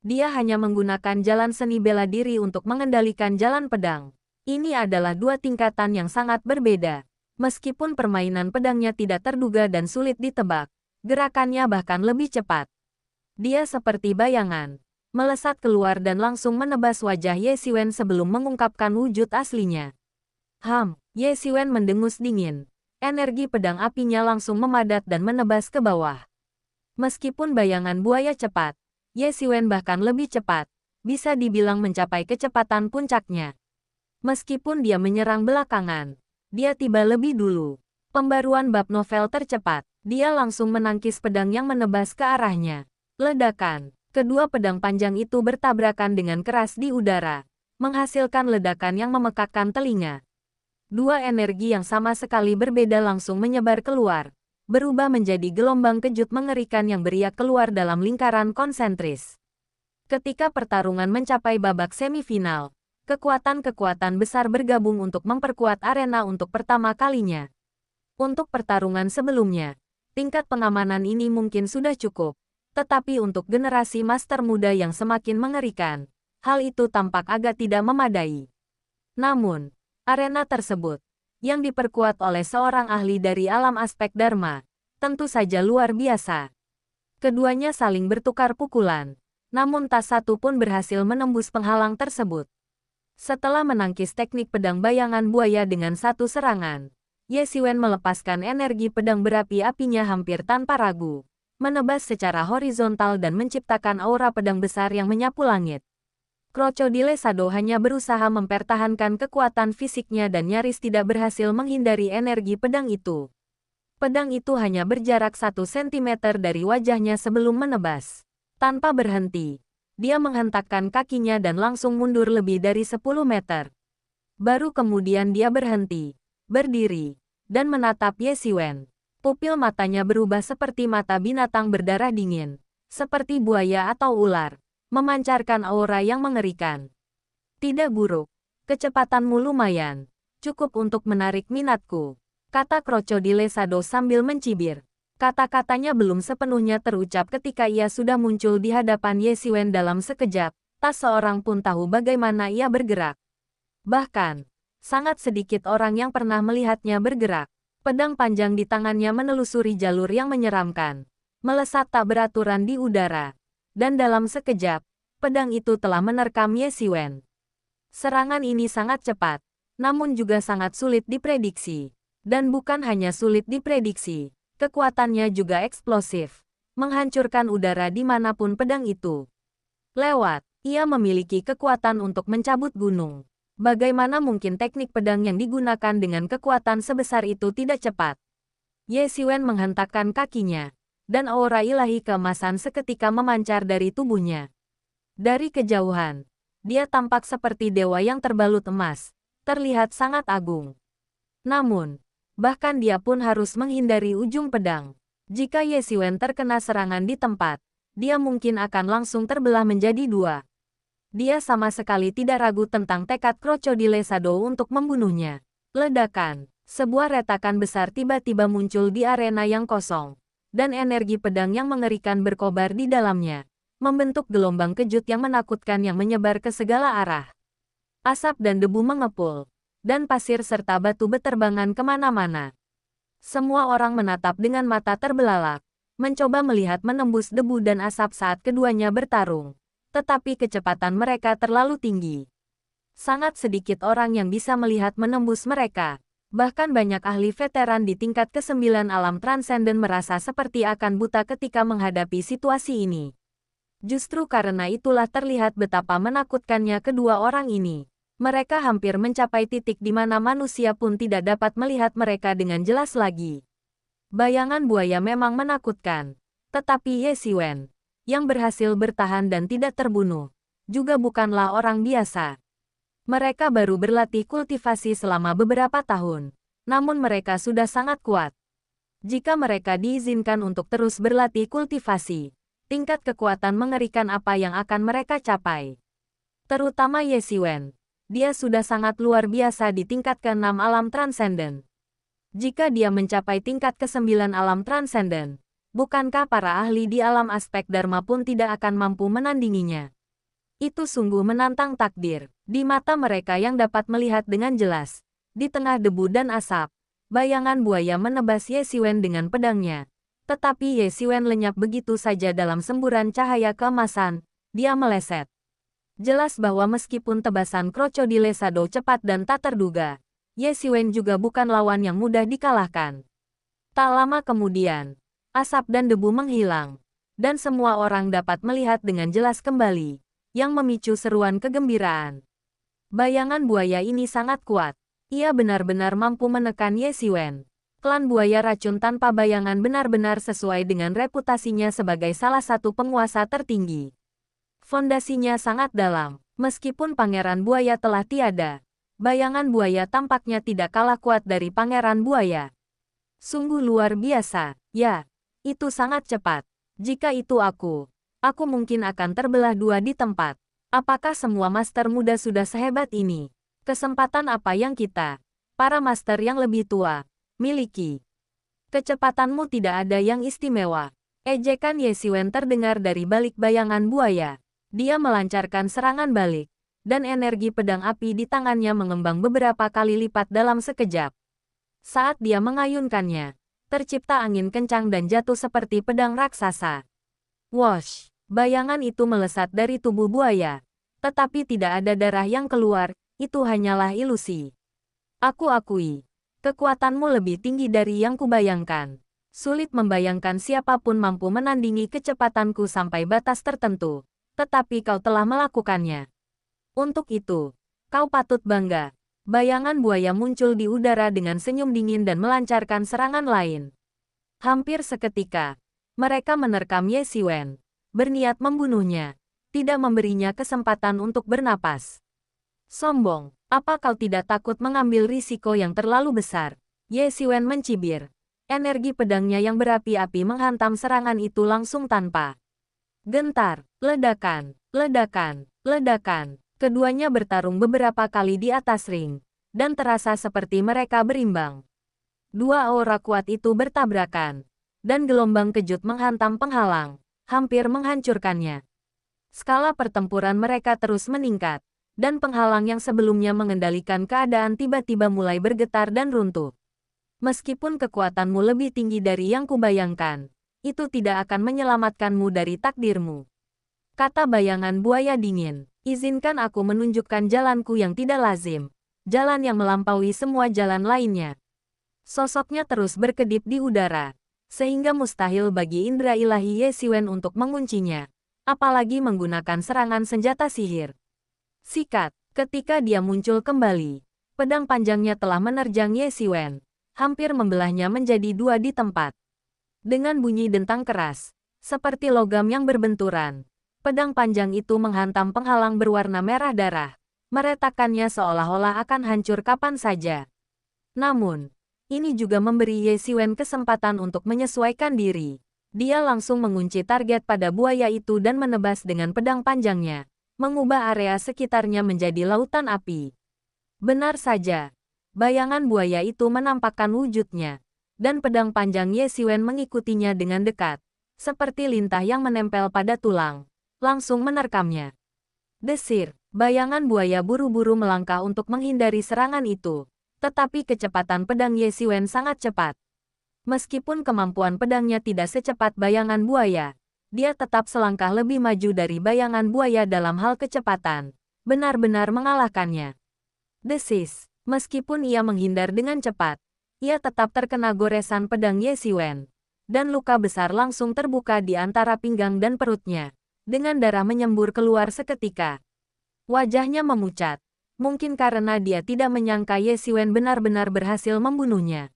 Dia hanya menggunakan jalan seni bela diri untuk mengendalikan jalan pedang. Ini adalah dua tingkatan yang sangat berbeda. Meskipun permainan pedangnya tidak terduga dan sulit ditebak, gerakannya bahkan lebih cepat. Dia seperti bayangan, melesat keluar dan langsung menebas wajah Ye Xiwen sebelum mengungkapkan wujud aslinya. Ye Xiwen mendengus dingin. Energi pedang apinya langsung memadat dan menebas ke bawah. Meskipun bayangan buaya cepat, Ye Xiwen bahkan lebih cepat, bisa dibilang mencapai kecepatan puncaknya. Meskipun dia menyerang belakangan, dia tiba lebih dulu. Pembaruan bab novel tercepat, dia langsung menangkis pedang yang menebas ke arahnya. Ledakan, kedua pedang panjang itu bertabrakan dengan keras di udara, menghasilkan ledakan yang memekakkan telinga. Dua energi yang sama sekali berbeda langsung menyebar keluar, berubah menjadi gelombang kejut mengerikan yang beriak keluar dalam lingkaran konsentris. Ketika pertarungan mencapai babak semifinal, kekuatan-kekuatan besar bergabung untuk memperkuat arena untuk pertama kalinya. Untuk pertarungan sebelumnya, tingkat pengamanan ini mungkin sudah cukup, tetapi untuk generasi master muda yang semakin mengerikan, hal itu tampak agak tidak memadai. Namun, arena tersebut, yang diperkuat oleh seorang ahli dari alam aspek Dharma, tentu saja luar biasa. Keduanya saling bertukar pukulan, namun tak satu pun berhasil menembus penghalang tersebut. Setelah menangkis teknik pedang bayangan buaya dengan satu serangan, Ye Xiwen melepaskan energi pedang berapi-apinya hampir tanpa ragu, menebas secara horizontal dan menciptakan aura pedang besar yang menyapu langit. Crocodile Shadow hanya berusaha mempertahankan kekuatan fisiknya dan nyaris tidak berhasil menghindari energi pedang itu. Pedang itu hanya berjarak 1 cm dari wajahnya sebelum menebas. Tanpa berhenti, dia menghentakkan kakinya dan langsung mundur lebih dari 10 meter. Baru kemudian dia berhenti, berdiri, dan menatap Ye Xiwen. Pupil matanya berubah seperti mata binatang berdarah dingin, seperti buaya atau ular, memancarkan aura yang mengerikan. Tidak buruk, kecepatanmu lumayan, cukup untuk menarik minatku, kata Crocodile Shadow sambil mencibir. Kata-katanya belum sepenuhnya terucap ketika ia sudah muncul di hadapan Ye Xiwen dalam sekejap, tak seorang pun tahu bagaimana ia bergerak. Bahkan, sangat sedikit orang yang pernah melihatnya bergerak. Pedang panjang di tangannya menelusuri jalur yang menyeramkan, melesat tak beraturan di udara. Dan dalam sekejap, pedang itu telah menerkam Ye Xiwen. Serangan ini sangat cepat, namun juga sangat sulit diprediksi. Dan bukan hanya sulit diprediksi, kekuatannya juga eksplosif, menghancurkan udara dimanapun pedang itu lewat. Ia memiliki kekuatan untuk mencabut gunung. Bagaimana mungkin teknik pedang yang digunakan dengan kekuatan sebesar itu tidak cepat? Ye Xiwen menghentakkan kakinya, dan aura ilahi keemasan seketika memancar dari tubuhnya. Dari kejauhan, dia tampak seperti dewa yang terbalut emas, terlihat sangat agung. Namun, bahkan dia pun harus menghindari ujung pedang. Jika Ye Xiwen terkena serangan di tempat, dia mungkin akan langsung terbelah menjadi dua. Dia sama sekali tidak ragu tentang tekad Crocodile Shadow untuk membunuhnya. Ledakan. Sebuah retakan besar tiba-tiba muncul di arena yang kosong. Dan energi pedang yang mengerikan berkobar di dalamnya. Membentuk gelombang kejut yang menakutkan yang menyebar ke segala arah. Asap dan debu mengepul. Dan pasir serta batu beterbangan kemana-mana. Semua orang menatap dengan mata terbelalak. Mencoba melihat menembus debu dan asap saat keduanya bertarung. Tetapi kecepatan mereka terlalu tinggi. Sangat sedikit orang yang bisa melihat menembus mereka. Bahkan banyak ahli veteran di tingkat ke-9 alam transenden merasa seperti akan buta ketika menghadapi situasi ini. Justru karena itulah terlihat betapa menakutkannya kedua orang ini. Mereka hampir mencapai titik di mana manusia pun tidak dapat melihat mereka dengan jelas lagi. Bayangan buaya memang menakutkan. Tetapi Ye Xiwen, yang berhasil bertahan dan tidak terbunuh, juga bukanlah orang biasa. Mereka baru berlatih kultivasi selama beberapa tahun, namun mereka sudah sangat kuat. Jika mereka diizinkan untuk terus berlatih kultivasi, tingkat kekuatan mengerikan apa yang akan mereka capai. Terutama Ye Xiwen, dia sudah sangat luar biasa di tingkat ke-6 alam transenden. Jika dia mencapai tingkat ke-9 alam transenden, bukankah para ahli di alam aspek Dharma pun tidak akan mampu menandinginya? Itu sungguh menantang takdir. Di mata mereka yang dapat melihat dengan jelas, di tengah debu dan asap, bayangan buaya menebas Ye Xiwen dengan pedangnya. Tetapi Ye Xiwen lenyap begitu saja dalam semburan cahaya keemasan. Dia meleset. Jelas bahwa meskipun tebasan Crocodile Shadow cepat dan tak terduga, Ye Xiwen juga bukan lawan yang mudah dikalahkan. Tak lama kemudian, asap dan debu menghilang, dan semua orang dapat melihat dengan jelas kembali, yang memicu seruan kegembiraan. Bayangan buaya ini sangat kuat. Ia benar-benar mampu menekan Ye Xiwen. Klan buaya racun tanpa bayangan benar-benar sesuai dengan reputasinya sebagai salah satu penguasa tertinggi. Fondasinya sangat dalam. Meskipun pangeran buaya telah tiada, bayangan buaya tampaknya tidak kalah kuat dari pangeran buaya. Sungguh luar biasa. Ya, itu sangat cepat. Jika itu aku mungkin akan terbelah dua di tempat. Apakah semua master muda sudah sehebat ini? Kesempatan apa yang kita, para master yang lebih tua, miliki? Kecepatanmu tidak ada yang istimewa. Ejekan Ye Xiwen terdengar dari balik bayangan buaya. Dia melancarkan serangan balik, dan energi pedang api di tangannya mengembang beberapa kali lipat dalam sekejap. Saat dia mengayunkannya, tercipta angin kencang dan jatuh seperti pedang raksasa. Wosh! Bayangan itu melesat dari tubuh buaya. Tetapi tidak ada darah yang keluar, itu hanyalah ilusi. Aku akui, kekuatanmu lebih tinggi dari yang kubayangkan. Sulit membayangkan siapapun mampu menandingi kecepatanku sampai batas tertentu. Tetapi kau telah melakukannya. Untuk itu, kau patut bangga. Bayangan buaya muncul di udara dengan senyum dingin dan melancarkan serangan lain. Hampir seketika, mereka menerkam Ye Xiwen. Berniat membunuhnya, tidak memberinya kesempatan untuk bernapas. Sombong, apa kau tidak takut mengambil risiko yang terlalu besar? Ye Xiwen mencibir. Energi pedangnya yang berapi-api menghantam serangan itu langsung tanpa gentar. Ledakan, ledakan, ledakan. Keduanya bertarung beberapa kali di atas ring, dan terasa seperti mereka berimbang. Dua aura kuat itu bertabrakan, dan gelombang kejut menghantam penghalang, hampir menghancurkannya. Skala pertempuran mereka terus meningkat, dan penghalang yang sebelumnya mengendalikan keadaan tiba-tiba mulai bergetar dan runtuh. Meskipun kekuatanmu lebih tinggi dari yang kubayangkan, itu tidak akan menyelamatkanmu dari takdirmu. Kata bayangan buaya dingin, izinkan aku menunjukkan jalanku yang tidak lazim, jalan yang melampaui semua jalan lainnya. Sosoknya terus berkedip di udara, sehingga mustahil bagi indera ilahi Ye Xiwen untuk menguncinya, apalagi menggunakan serangan senjata sihir. Sikat, ketika dia muncul kembali, pedang panjangnya telah menerjang Ye Xiwen, hampir membelahnya menjadi dua di tempat. Dengan bunyi dentang keras, seperti logam yang berbenturan, pedang panjang itu menghantam penghalang berwarna merah darah, meretakannya seolah-olah akan hancur kapan saja. Namun, ini juga memberi Ye Xiwen kesempatan untuk menyesuaikan diri. Dia langsung mengunci target pada buaya itu dan menebas dengan pedang panjangnya, mengubah area sekitarnya menjadi lautan api. Benar saja. Bayangan buaya itu menampakkan wujudnya, dan pedang panjang Ye Xiwen mengikutinya dengan dekat, seperti lintah yang menempel pada tulang, langsung menerkamnya. Desir, bayangan buaya buru-buru melangkah untuk menghindari serangan itu, tetapi kecepatan pedang Ye Xiwen sangat cepat. Meskipun kemampuan pedangnya tidak secepat bayangan buaya, dia tetap selangkah lebih maju dari bayangan buaya dalam hal kecepatan, benar-benar mengalahkannya. Desis, meskipun ia menghindar dengan cepat, ia tetap terkena goresan pedang Ye Xiwen, dan luka besar langsung terbuka di antara pinggang dan perutnya, dengan darah menyembur keluar seketika. Wajahnya memucat, mungkin karena dia tidak menyangka Ye Xiwen benar-benar berhasil membunuhnya.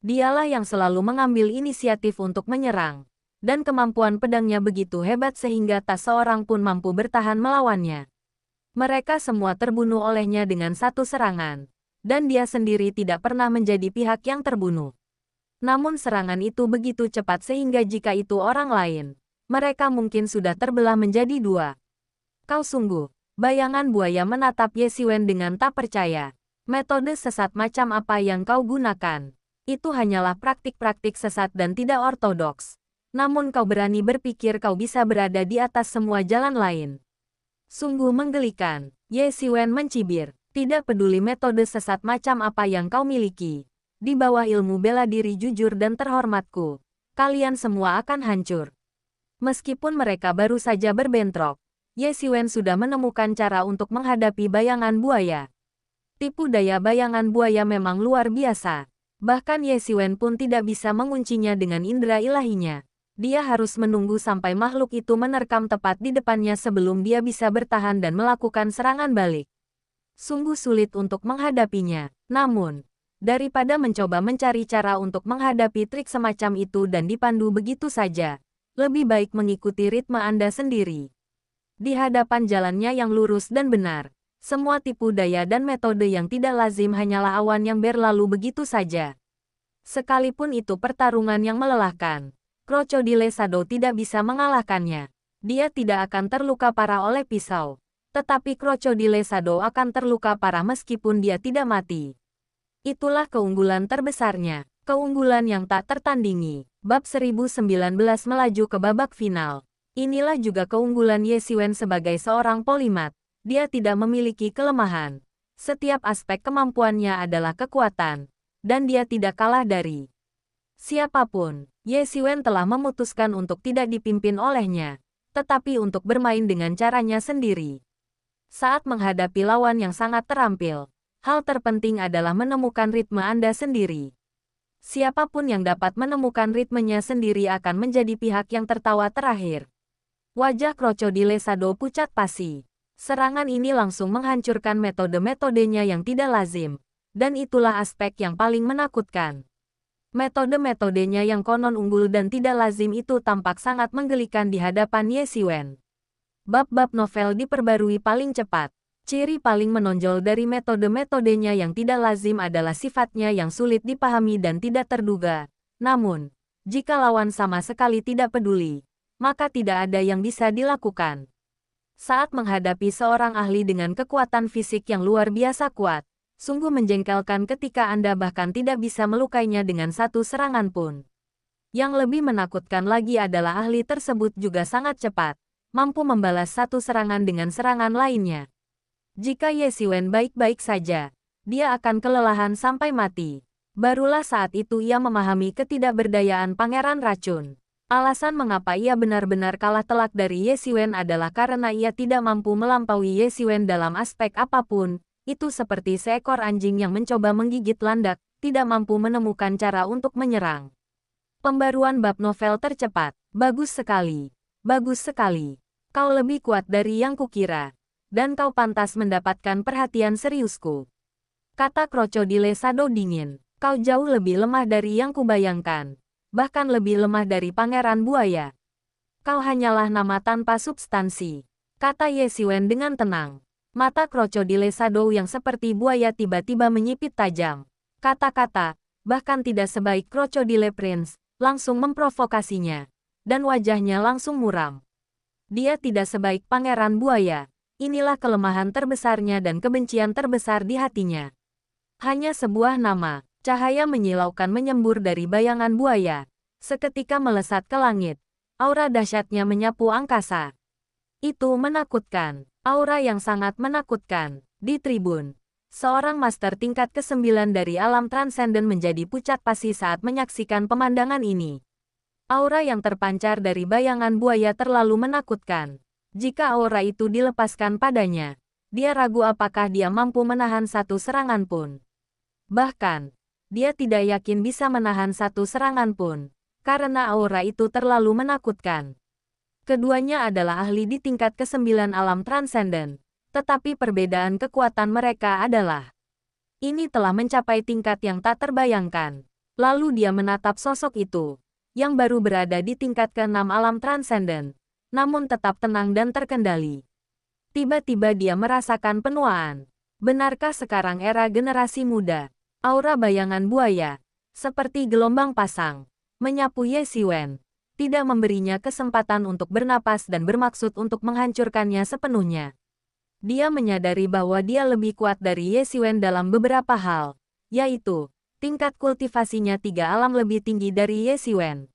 Dialah yang selalu mengambil inisiatif untuk menyerang, dan kemampuan pedangnya begitu hebat sehingga tak seorang pun mampu bertahan melawannya. Mereka semua terbunuh olehnya dengan satu serangan, dan dia sendiri tidak pernah menjadi pihak yang terbunuh. Namun serangan itu begitu cepat sehingga jika itu orang lain, mereka mungkin sudah terbelah menjadi dua. Kau sungguh. Bayangan buaya menatap Ye Xiwen dengan tak percaya. Metode sesat macam apa yang kau gunakan? Itu hanyalah praktik-praktik sesat dan tidak ortodoks. Namun kau berani berpikir kau bisa berada di atas semua jalan lain. Sungguh menggelikan. Ye Xiwen mencibir. Tidak peduli metode sesat macam apa yang kau miliki. Di bawah ilmu bela diri jujur dan terhormatku, kalian semua akan hancur. Meskipun mereka baru saja berbentrok, Ye Xiwen sudah menemukan cara untuk menghadapi bayangan buaya. Tipu daya bayangan buaya memang luar biasa. Bahkan Ye Xiwen pun tidak bisa menguncinya dengan indera ilahinya. Dia harus menunggu sampai makhluk itu menerkam tepat di depannya sebelum dia bisa bertahan dan melakukan serangan balik. Sungguh sulit untuk menghadapinya. Namun, daripada mencoba mencari cara untuk menghadapi trik semacam itu dan dipandu begitu saja, lebih baik mengikuti ritme Anda sendiri. Di hadapan jalannya yang lurus dan benar, semua tipu daya dan metode yang tidak lazim hanyalah awan yang berlalu begitu saja. Sekalipun itu pertarungan yang melelahkan, Crocodile Shadow tidak bisa mengalahkannya. Dia tidak akan terluka parah oleh pisau, tetapi Crocodile Shadow akan terluka parah meskipun dia tidak mati. Itulah keunggulan terbesarnya, keunggulan yang tak tertandingi. Bab 1019 melaju ke babak final. Inilah juga keunggulan Ye Xiwen sebagai seorang polimat. Dia tidak memiliki kelemahan. Setiap aspek kemampuannya adalah kekuatan, dan dia tidak kalah dari siapapun. Ye Xiwen telah memutuskan untuk tidak dipimpin olehnya, tetapi untuk bermain dengan caranya sendiri. Saat menghadapi lawan yang sangat terampil, hal terpenting adalah menemukan ritme Anda sendiri. Siapapun yang dapat menemukan ritmenya sendiri akan menjadi pihak yang tertawa terakhir. Wajah Crocodile Shadow pucat pasi. Serangan ini langsung menghancurkan metode-metodenya yang tidak lazim, dan itulah aspek yang paling menakutkan. Metode-metodenya yang konon unggul dan tidak lazim itu tampak sangat menggelikan di hadapan Ye Xiwen. Bab-bab novel diperbarui paling cepat. Ciri paling menonjol dari metode-metodenya yang tidak lazim adalah sifatnya yang sulit dipahami dan tidak terduga. Namun, jika lawan sama sekali tidak peduli, maka tidak ada yang bisa dilakukan. Saat menghadapi seorang ahli dengan kekuatan fisik yang luar biasa kuat, sungguh menjengkelkan ketika Anda bahkan tidak bisa melukainya dengan satu serangan pun. Yang lebih menakutkan lagi adalah ahli tersebut juga sangat cepat, mampu membalas satu serangan dengan serangan lainnya. Jika Ye Xiwen baik-baik saja, dia akan kelelahan sampai mati. Barulah saat itu ia memahami ketidakberdayaan Pangeran Racun. Alasan mengapa ia benar-benar kalah telak dari Ye Xiwen adalah karena ia tidak mampu melampaui Ye Xiwen dalam aspek apapun. Itu seperti seekor anjing yang mencoba menggigit landak, tidak mampu menemukan cara untuk menyerang. Pembaruan bab novel tercepat. Bagus sekali. Bagus sekali. Kau lebih kuat dari yang kukira. Dan kau pantas mendapatkan perhatian seriusku. Kata Crocodile Shadow dingin. Kau jauh lebih lemah dari yang kubayangkan. Bahkan lebih lemah dari Pangeran Buaya. Kau hanyalah nama tanpa substansi. Kata Ye Xiwen dengan tenang. Mata Crocodile Shadow yang seperti buaya tiba-tiba menyipit tajam. Kata-kata, bahkan tidak sebaik Crocodile Prince, langsung memprovokasinya. dan wajahnya langsung muram. Dia tidak sebaik Pangeran Buaya. Inilah kelemahan terbesarnya dan kebencian terbesar di hatinya. Hanya sebuah nama, cahaya menyilaukan menyembur dari bayangan buaya. Seketika melesat ke langit. Aura dahsyatnya menyapu angkasa. Itu menakutkan. Aura yang sangat menakutkan. Di tribun, seorang master tingkat ke-9 dari alam transenden menjadi pucat pasi saat menyaksikan pemandangan ini. Aura yang terpancar dari bayangan buaya terlalu menakutkan. Jika aura itu dilepaskan padanya, dia ragu apakah dia mampu menahan satu serangan pun. Bahkan, dia tidak yakin bisa menahan satu serangan pun, karena aura itu terlalu menakutkan. Keduanya adalah ahli di tingkat ke-9 alam transenden, tetapi perbedaan kekuatan mereka adalah ini telah mencapai tingkat yang tak terbayangkan. Lalu dia menatap sosok itu, yang baru berada di tingkat ke-6 alam transenden, namun tetap tenang dan terkendali. Tiba-tiba dia merasakan penuaan. Benarkah sekarang era generasi muda? Aura bayangan buaya, seperti gelombang pasang, menyapu Ye Xiwen, tidak memberinya kesempatan untuk bernapas dan bermaksud untuk menghancurkannya sepenuhnya. Dia menyadari bahwa dia lebih kuat dari Ye Xiwen dalam beberapa hal, yaitu tingkat kultivasinya 3 alam lebih tinggi dari Ye Xiwen.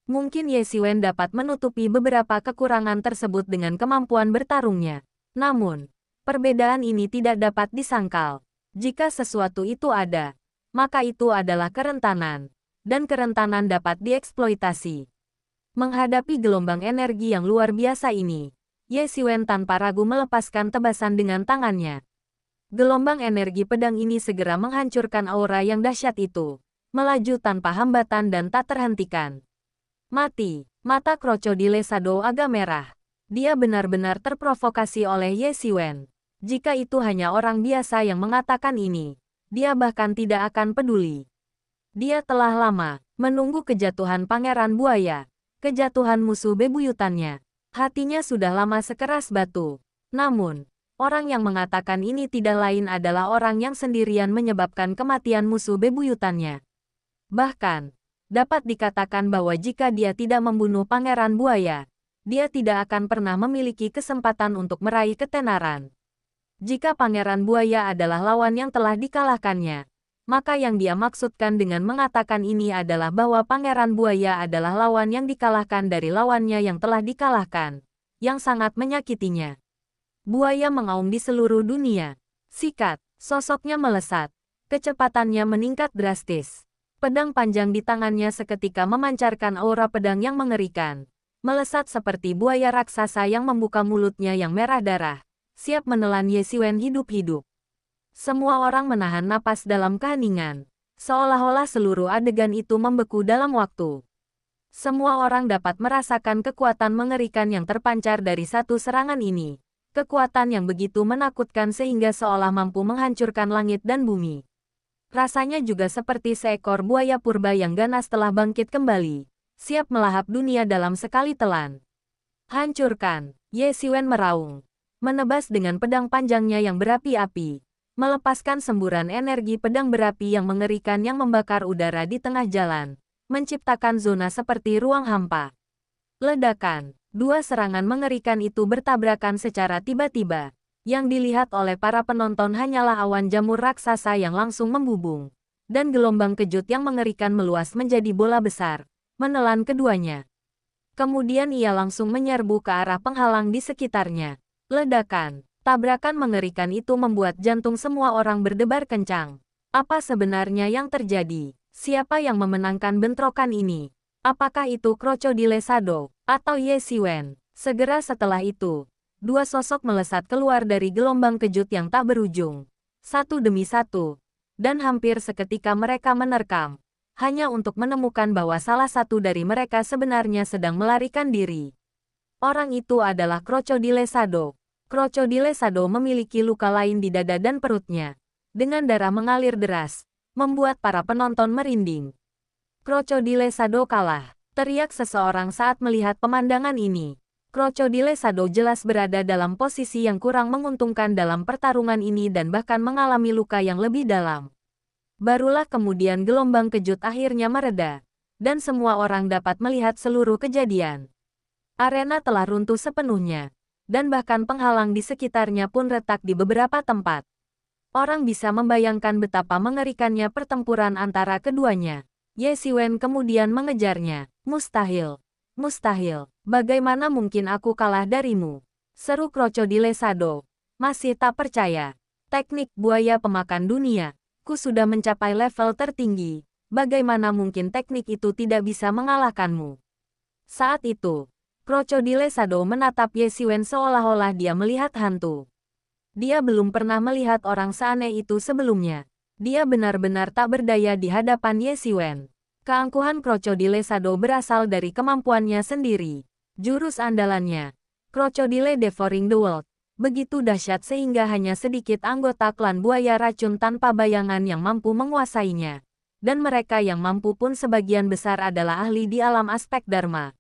Mungkin Ye Xiwen dapat menutupi beberapa kekurangan tersebut dengan kemampuan bertarungnya. Namun, perbedaan ini tidak dapat disangkal. Jika sesuatu itu ada, maka itu adalah kerentanan, dan kerentanan dapat dieksploitasi. Menghadapi gelombang energi yang luar biasa ini, Ye Xiwen tanpa ragu melepaskan tebasan dengan tangannya. Gelombang energi pedang ini segera menghancurkan aura yang dahsyat itu, melaju tanpa hambatan dan tak terhentikan. Mati, mata krokodil Shadow agak merah. Dia benar-benar terprovokasi oleh Ye Xiwen. Jika itu hanya orang biasa yang mengatakan ini, dia bahkan tidak akan peduli. Dia telah lama menunggu kejatuhan Pangeran Buaya, kejatuhan musuh bebuyutannya. Hatinya sudah lama sekeras batu. Namun, orang yang mengatakan ini tidak lain adalah orang yang sendirian menyebabkan kematian musuh bebuyutannya. Bahkan, dapat dikatakan bahwa jika dia tidak membunuh Pangeran Buaya, dia tidak akan pernah memiliki kesempatan untuk meraih ketenaran. Jika Pangeran Buaya adalah lawan yang telah dikalahkannya, maka yang dia maksudkan dengan mengatakan ini adalah bahwa Pangeran Buaya adalah lawan yang dikalahkan dari lawannya yang telah dikalahkan, yang sangat menyakitinya. Buaya mengaum di seluruh dunia. Sikat, sosoknya melesat. Kecepatannya meningkat drastis. Pedang panjang di tangannya seketika memancarkan aura pedang yang mengerikan. Melesat seperti buaya raksasa yang membuka mulutnya yang merah darah, siap menelan Ye Xiwen hidup-hidup. Semua orang menahan napas dalam keheningan, seolah-olah seluruh adegan itu membeku dalam waktu. Semua orang dapat merasakan kekuatan mengerikan yang terpancar dari satu serangan ini. Kekuatan yang begitu menakutkan sehingga seolah mampu menghancurkan langit dan bumi. Rasanya juga seperti seekor buaya purba yang ganas telah bangkit kembali, siap melahap dunia dalam sekali telan. Hancurkan, Ye Xiwen meraung, menebas dengan pedang panjangnya yang berapi-api, melepaskan semburan energi pedang berapi yang mengerikan yang membakar udara di tengah jalan, menciptakan zona seperti ruang hampa. Ledakan. Dua serangan mengerikan itu bertabrakan secara tiba-tiba. Yang dilihat oleh para penonton hanyalah awan jamur raksasa yang langsung membubung. Dan gelombang kejut yang mengerikan meluas menjadi bola besar, menelan keduanya. Kemudian ia langsung menyerbu ke arah penghalang di sekitarnya. Ledakan, tabrakan mengerikan itu membuat jantung semua orang berdebar kencang. Apa sebenarnya yang terjadi? Siapa yang memenangkan bentrokan ini? Apakah itu krokodil Shadow atau Ye Xiwen? Segera setelah itu, dua sosok melesat keluar dari gelombang kejut yang tak berujung, satu demi satu, dan hampir seketika mereka menerkam, hanya untuk menemukan bahwa salah satu dari mereka sebenarnya sedang melarikan diri. Orang itu adalah krokodil Shadow. Krokodil Shadow memiliki luka lain di dada dan perutnya, dengan darah mengalir deras, membuat para penonton merinding. Krokodil Shadow kalah, teriak seseorang saat melihat pemandangan ini. Krokodil Shadow jelas berada dalam posisi yang kurang menguntungkan dalam pertarungan ini dan bahkan mengalami luka yang lebih dalam. Barulah kemudian gelombang kejut akhirnya mereda. dan semua orang dapat melihat seluruh kejadian. Arena telah runtuh sepenuhnya, dan bahkan penghalang di sekitarnya pun retak di beberapa tempat. Orang bisa membayangkan betapa mengerikannya pertempuran antara keduanya. Ye Siwen kemudian mengejarnya. Mustahil. Mustahil. Bagaimana mungkin aku kalah darimu? Seru Krokodile Shadow. Masih tak percaya. Teknik buaya pemakan dunia. Ku sudah mencapai level tertinggi. Bagaimana mungkin teknik itu tidak bisa mengalahkanmu? Saat itu, Krokodile Shadow menatap Ye Siwen seolah-olah dia melihat hantu. Dia belum pernah melihat orang seaneh itu sebelumnya. Dia benar-benar tak berdaya di hadapan Ye Siwen. Keangkuhan Krokodile Shadow berasal dari kemampuannya sendiri. Jurus andalannya, Krokodile Devouring the World, begitu dahsyat sehingga hanya sedikit anggota klan buaya racun tanpa bayangan yang mampu menguasainya. Dan mereka yang mampu pun sebagian besar adalah ahli di alam aspek Dharma.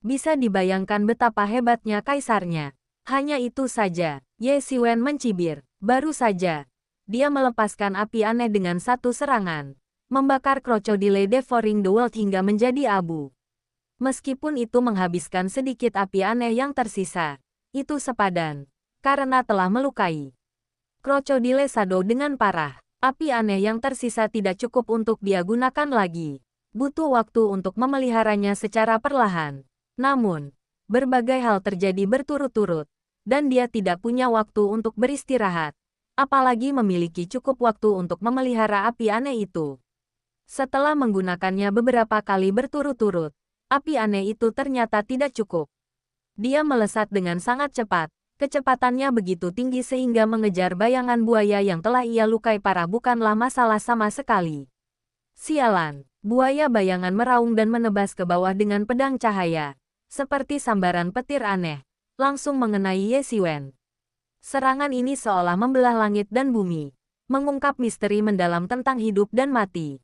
Bisa dibayangkan betapa hebatnya kaisarnya. Hanya itu saja, Ye Siwen mencibir. Baru saja, dia melepaskan api aneh dengan satu serangan, membakar Krokodile Devouring the World hingga menjadi abu. Meskipun itu menghabiskan sedikit api aneh yang tersisa, itu sepadan, karena telah melukai Krokodile Shadow dengan parah. Api aneh yang tersisa tidak cukup untuk dia gunakan lagi. Butuh waktu untuk memeliharanya secara perlahan. Namun, berbagai hal terjadi berturut-turut, dan dia tidak punya waktu untuk beristirahat, apalagi memiliki cukup waktu untuk memelihara api aneh itu. Setelah menggunakannya beberapa kali berturut-turut, api aneh itu ternyata tidak cukup. Dia melesat dengan sangat cepat, kecepatannya begitu tinggi sehingga mengejar bayangan buaya yang telah ia lukai parah bukanlah masalah sama sekali. Sialan, buaya bayangan meraung dan menebas ke bawah dengan pedang cahaya. Seperti sambaran petir aneh, langsung mengenai Ye Siwen. Serangan ini seolah membelah langit dan bumi, mengungkap misteri mendalam tentang hidup dan mati.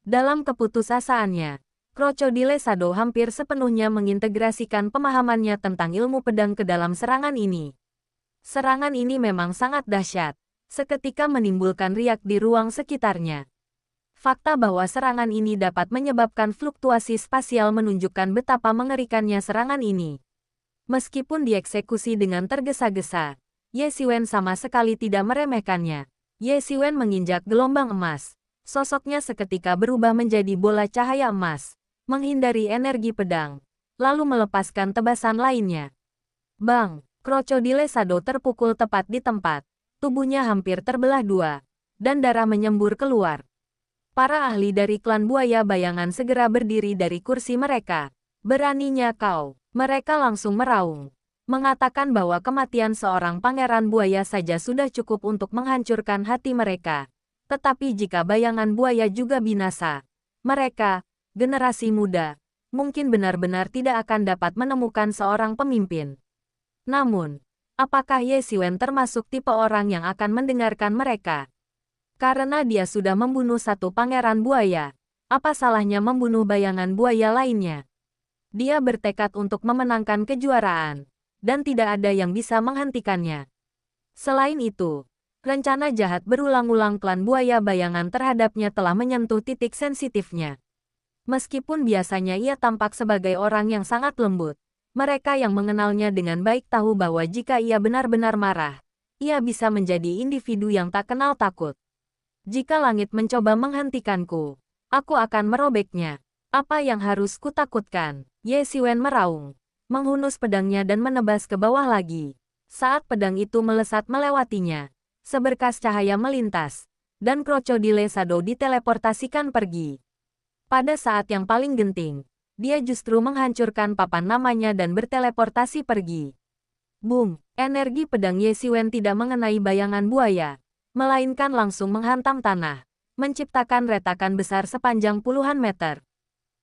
Dalam keputusasaannya, Krokodile Shadow hampir sepenuhnya mengintegrasikan pemahamannya tentang ilmu pedang ke dalam serangan ini. Serangan ini memang sangat dahsyat, seketika menimbulkan riak di ruang sekitarnya. Fakta bahwa serangan ini dapat menyebabkan fluktuasi spasial menunjukkan betapa mengerikannya serangan ini. Meskipun dieksekusi dengan tergesa-gesa, Ye Siwen sama sekali tidak meremehkannya. Ye Siwen menginjak gelombang emas. Sosoknya seketika berubah menjadi bola cahaya emas, menghindari energi pedang, lalu melepaskan tebasan lainnya. Bang! Krokodile Shadow terpukul tepat di tempat. Tubuhnya hampir terbelah dua, dan darah menyembur keluar. Para ahli dari klan buaya bayangan segera berdiri dari kursi mereka. Beraninya kau, mereka langsung meraung. Mengatakan bahwa kematian seorang pangeran buaya saja sudah cukup untuk menghancurkan hati mereka. Tetapi jika bayangan buaya juga binasa, mereka, generasi muda, mungkin benar-benar tidak akan dapat menemukan seorang pemimpin. Namun, apakah Ye Siwen termasuk tipe orang yang akan mendengarkan mereka? Karena dia sudah membunuh satu pangeran buaya, apa salahnya membunuh bayangan buaya lainnya? Dia bertekad untuk memenangkan kejuaraan, dan tidak ada yang bisa menghentikannya. Selain itu, rencana jahat berulang-ulang klan buaya bayangan terhadapnya telah menyentuh titik sensitifnya. Meskipun biasanya ia tampak sebagai orang yang sangat lembut, mereka yang mengenalnya dengan baik tahu bahwa jika ia benar-benar marah, ia bisa menjadi individu yang tak kenal takut. Jika langit mencoba menghentikanku, aku akan merobeknya. Apa yang harus kutakutkan? Ye Siwen meraung, menghunus pedangnya dan menebas ke bawah lagi. Saat pedang itu melesat melewatinya, seberkas cahaya melintas, dan Krokodile Shadow diteleportasikan pergi. Pada saat yang paling genting, dia justru menghancurkan papan namanya dan berteleportasi pergi. Boom! Energi pedang Ye Siwen tidak mengenai bayangan buaya, melainkan langsung menghantam tanah, menciptakan retakan besar sepanjang puluhan meter.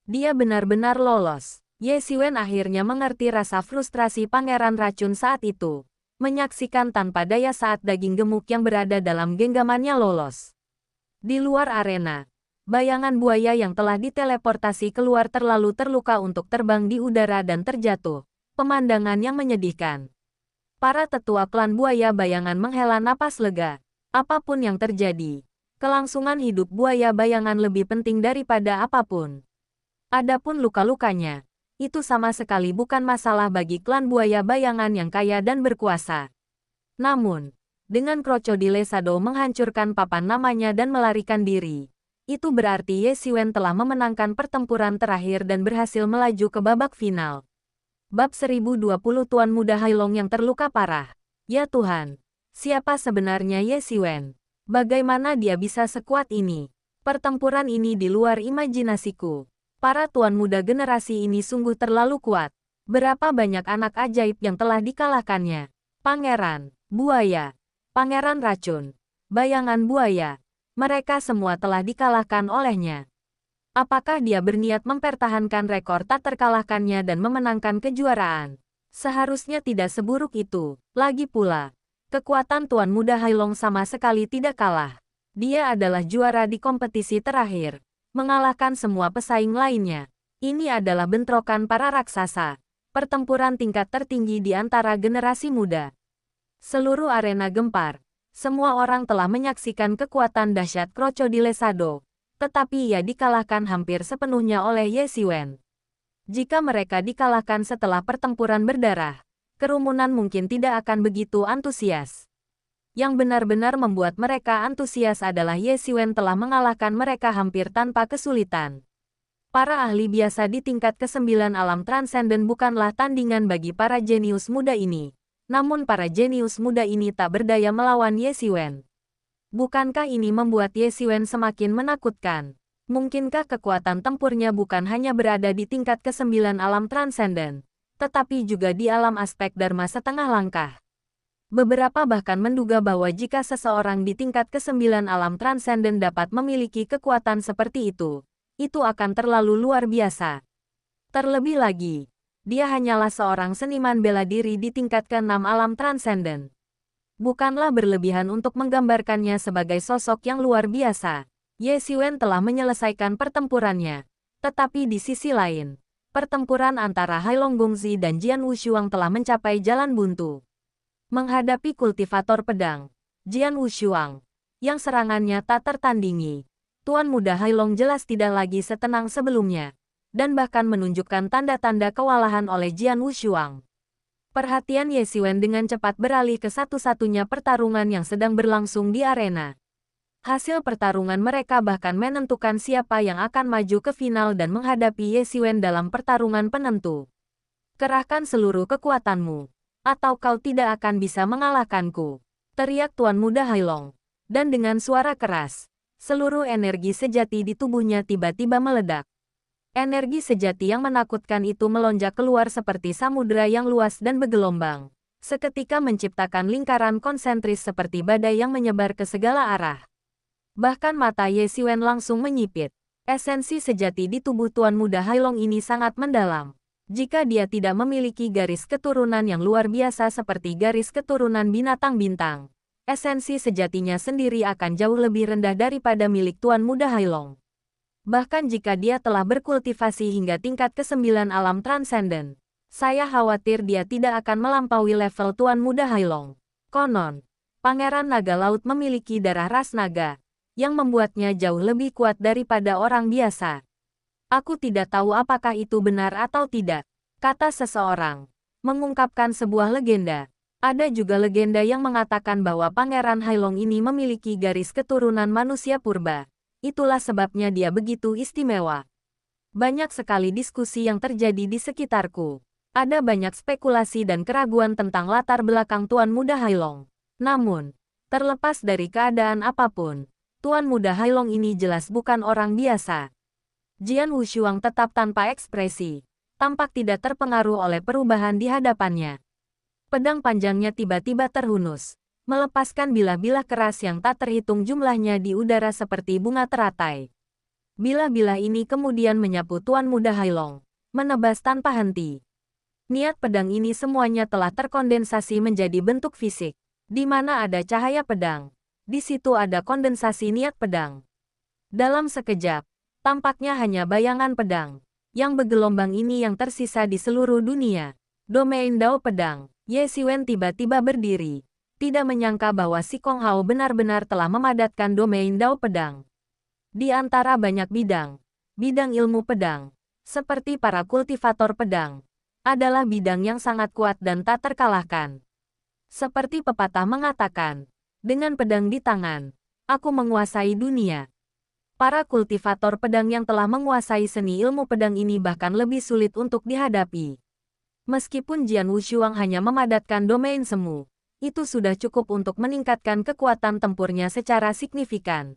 Dia benar-benar lolos. Ye Siwen akhirnya mengerti rasa frustrasi pangeran racun saat itu, menyaksikan tanpa daya saat daging gemuk yang berada dalam genggamannya lolos. Di luar arena, bayangan buaya yang telah diteleportasi keluar terlalu terluka untuk terbang di udara dan terjatuh. Pemandangan yang menyedihkan. Para tetua klan buaya bayangan menghela napas lega. Apapun yang terjadi, kelangsungan hidup buaya bayangan lebih penting daripada apapun. Adapun luka-lukanya, itu sama sekali bukan masalah bagi klan buaya bayangan yang kaya dan berkuasa. Namun, dengan Crocodile Shadow menghancurkan papan namanya dan melarikan diri, itu berarti Ye Xiwen telah memenangkan pertempuran terakhir dan berhasil melaju ke babak final. Bab 1020 Tuan Muda Hailong yang terluka parah. Ya Tuhan, siapa sebenarnya Ye Xiwen? Bagaimana dia bisa sekuat ini? Pertempuran ini di luar imajinasiku. Para tuan muda generasi ini sungguh terlalu kuat. Berapa banyak anak ajaib yang telah dikalahkannya? Pangeran Buaya, Pangeran Racun, Bayangan Buaya, mereka semua telah dikalahkan olehnya. Apakah dia berniat mempertahankan rekor tak terkalahkannya dan memenangkan kejuaraan? Seharusnya tidak seburuk itu. Lagi pula, kekuatan Tuan Muda Hailong sama sekali tidak kalah. Dia adalah juara di kompetisi terakhir, mengalahkan semua pesaing lainnya. Ini adalah bentrokan para raksasa, pertempuran tingkat tertinggi di antara generasi muda. Seluruh arena gempar. Semua orang telah menyaksikan kekuatan dahsyat Crocodile Shadow, tetapi ia dikalahkan hampir sepenuhnya oleh Ye Xiwen. Jika mereka dikalahkan setelah pertempuran berdarah, kerumunan mungkin tidak akan begitu antusias. Yang benar-benar membuat mereka antusias adalah Ye Xiwen telah mengalahkan mereka hampir tanpa kesulitan. Para ahli biasa di tingkat ke-9 alam transenden bukanlah tandingan bagi para jenius muda ini. Namun para jenius muda ini tak berdaya melawan Ye Xiwen. Bukankah ini membuat Ye Xiwen semakin menakutkan? Mungkinkah kekuatan tempurnya bukan hanya berada di tingkat ke-9 alam transenden, tetapi juga di alam aspek Dharma setengah langkah? Beberapa bahkan menduga bahwa jika seseorang di tingkat ke-9 alam transenden dapat memiliki kekuatan seperti itu akan terlalu luar biasa. Terlebih lagi, dia hanyalah seorang seniman bela diri di tingkat ke-6 alam transenden. Bukanlah berlebihan untuk menggambarkannya sebagai sosok yang luar biasa. Ye Xiwen telah menyelesaikan pertempurannya. Tetapi di sisi lain, pertempuran antara Hailong Gongzi dan Jian Wushuang telah mencapai jalan buntu. Menghadapi kultivator pedang, Jian Wushuang, yang serangannya tak tertandingi, Tuan Muda Hailong jelas tidak lagi setenang sebelumnya, dan bahkan menunjukkan tanda-tanda kewalahan oleh Jian Wushuang. Perhatian Ye Xiwen dengan cepat beralih ke satu-satunya pertarungan yang sedang berlangsung di arena. Hasil pertarungan mereka bahkan menentukan siapa yang akan maju ke final dan menghadapi Ye Xiwen dalam pertarungan penentu. Kerahkan seluruh kekuatanmu, atau kau tidak akan bisa mengalahkanku, teriak Tuan Muda Hailong. Dan dengan suara keras, seluruh energi sejati di tubuhnya tiba-tiba meledak. Energi sejati yang menakutkan itu melonjak keluar seperti samudera yang luas dan bergelombang, seketika menciptakan lingkaran konsentris seperti badai yang menyebar ke segala arah. Bahkan mata Ye Xiwen langsung menyipit. Esensi sejati di tubuh Tuan Muda Hailong ini sangat mendalam. Jika dia tidak memiliki garis keturunan yang luar biasa seperti garis keturunan binatang bintang, esensi sejatinya sendiri akan jauh lebih rendah daripada milik Tuan Muda Hailong. Bahkan jika dia telah berkultivasi hingga tingkat ke-9 alam transenden, saya khawatir dia tidak akan melampaui level Tuan Muda Hailong. Konon, Pangeran Naga Laut memiliki darah ras naga, yang membuatnya jauh lebih kuat daripada orang biasa. Aku tidak tahu apakah itu benar atau tidak, kata seseorang, mengungkapkan sebuah legenda. Ada juga legenda yang mengatakan bahwa Pangeran Hailong ini memiliki garis keturunan manusia purba. Itulah sebabnya dia begitu istimewa. Banyak sekali diskusi yang terjadi di sekitarku. Ada banyak spekulasi dan keraguan tentang latar belakang Tuan Muda Hailong. Namun, terlepas dari keadaan apapun, Tuan Muda Hailong ini jelas bukan orang biasa. Jian Wushuang tetap tanpa ekspresi, tampak tidak terpengaruh oleh perubahan di hadapannya. Pedang panjangnya tiba-tiba terhunus, melepaskan bilah-bilah keras yang tak terhitung jumlahnya di udara seperti bunga teratai. Bilah-bilah ini kemudian menyapu Tuan Muda Hailong, menebas tanpa henti. Niat pedang ini semuanya telah terkondensasi menjadi bentuk fisik. Di mana ada cahaya pedang, di situ ada kondensasi niat pedang. Dalam sekejap, tampaknya hanya bayangan pedang, yang bergelombang ini yang tersisa di seluruh dunia. Domain Dao Pedang. Ye Xiwen tiba-tiba berdiri. Tidak menyangka bahwa si Kong Hao benar-benar telah memadatkan domain Dao Pedang. Di antara banyak bidang ilmu pedang, seperti para kultivator pedang, adalah bidang yang sangat kuat dan tak terkalahkan. Seperti pepatah mengatakan, dengan pedang di tangan, aku menguasai dunia. Para kultivator pedang yang telah menguasai seni ilmu pedang ini bahkan lebih sulit untuk dihadapi. Meskipun Jian Wushuang hanya memadatkan domain semu, itu sudah cukup untuk meningkatkan kekuatan tempurnya secara signifikan.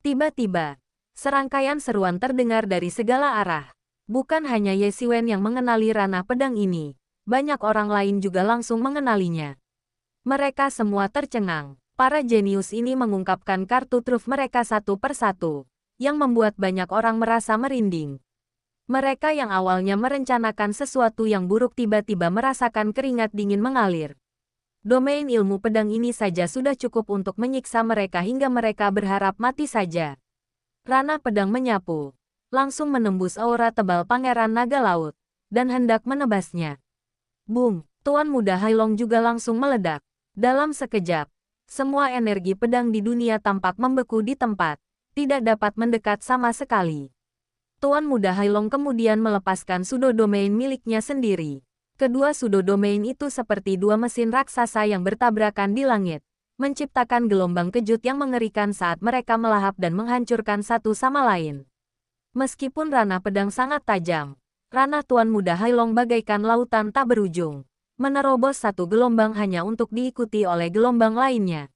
Tiba-tiba, serangkaian seruan terdengar dari segala arah. Bukan hanya Ye Xiwen yang mengenali ranah pedang ini, banyak orang lain juga langsung mengenalinya. Mereka semua tercengang. Para jenius ini mengungkapkan kartu truf mereka satu persatu, yang membuat banyak orang merasa merinding. Mereka yang awalnya merencanakan sesuatu yang buruk tiba-tiba merasakan keringat dingin mengalir. Domain ilmu pedang ini saja sudah cukup untuk menyiksa mereka hingga mereka berharap mati saja. Ranah pedang menyapu, langsung menembus aura tebal Pangeran Naga Laut, dan hendak menebasnya. Boom! Tuan Muda Hailong juga langsung meledak. Dalam sekejap, semua energi pedang di dunia tampak membeku di tempat, tidak dapat mendekat sama sekali. Tuan Muda Hailong kemudian melepaskan Sudo Domain miliknya sendiri. Kedua Sudo Domain itu seperti dua mesin raksasa yang bertabrakan di langit, menciptakan gelombang kejut yang mengerikan saat mereka melahap dan menghancurkan satu sama lain. Meskipun ranah pedang sangat tajam, ranah Tuan Muda Hailong bagaikan lautan tak berujung, menerobos satu gelombang hanya untuk diikuti oleh gelombang lainnya.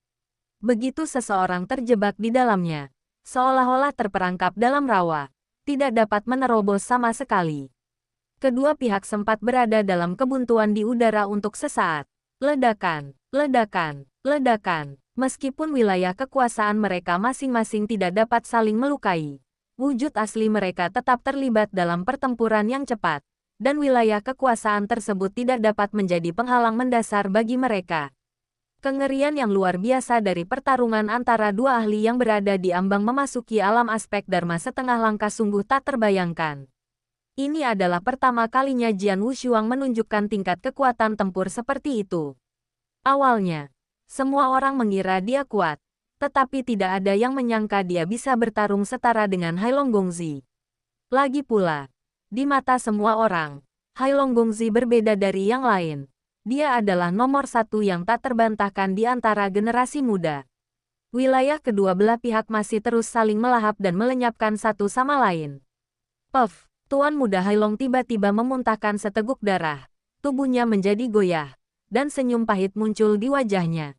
Begitu seseorang terjebak di dalamnya, seolah-olah terperangkap dalam rawa, tidak dapat menerobos sama sekali. Kedua pihak sempat berada dalam kebuntuan di udara untuk sesaat. Ledakan, ledakan, ledakan. Meskipun wilayah kekuasaan mereka masing-masing tidak dapat saling melukai, wujud asli mereka tetap terlibat dalam pertempuran yang cepat, dan wilayah kekuasaan tersebut tidak dapat menjadi penghalang mendasar bagi mereka. Kengerian yang luar biasa dari pertarungan antara dua ahli yang berada di ambang memasuki alam aspek Dharma setengah langkah sungguh tak terbayangkan. Ini adalah pertama kalinya Jian Wushuang menunjukkan tingkat kekuatan tempur seperti itu. Awalnya, semua orang mengira dia kuat, tetapi tidak ada yang menyangka dia bisa bertarung setara dengan Hailong Gongzi. Lagi pula, di mata semua orang, Hailong Gongzi berbeda dari yang lain. Dia adalah nomor satu yang tak terbantahkan di antara generasi muda. Wilayah kedua belah pihak masih terus saling melahap dan melenyapkan satu sama lain. Puff! Tuan Muda Hailong tiba-tiba memuntahkan seteguk darah. Tubuhnya menjadi goyah, dan senyum pahit muncul di wajahnya.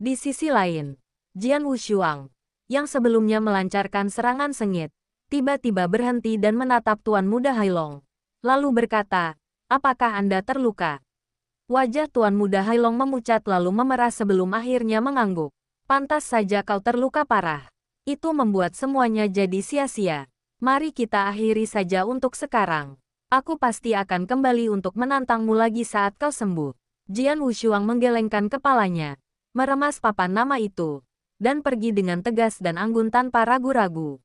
Di sisi lain, Jian Wushuang, yang sebelumnya melancarkan serangan sengit, tiba-tiba berhenti dan menatap Tuan Muda Hailong. Lalu berkata, "Apakah Anda terluka?" Wajah Tuan Muda Hailong memucat lalu memerah sebelum akhirnya mengangguk. "Pantas saja kau terluka parah. Itu membuat semuanya jadi sia-sia. Mari kita akhiri saja untuk sekarang. Aku pasti akan kembali untuk menantangmu lagi saat kau sembuh." Jian Wushuang menggelengkan kepalanya, meremas papan nama itu, dan pergi dengan tegas dan anggun tanpa ragu-ragu.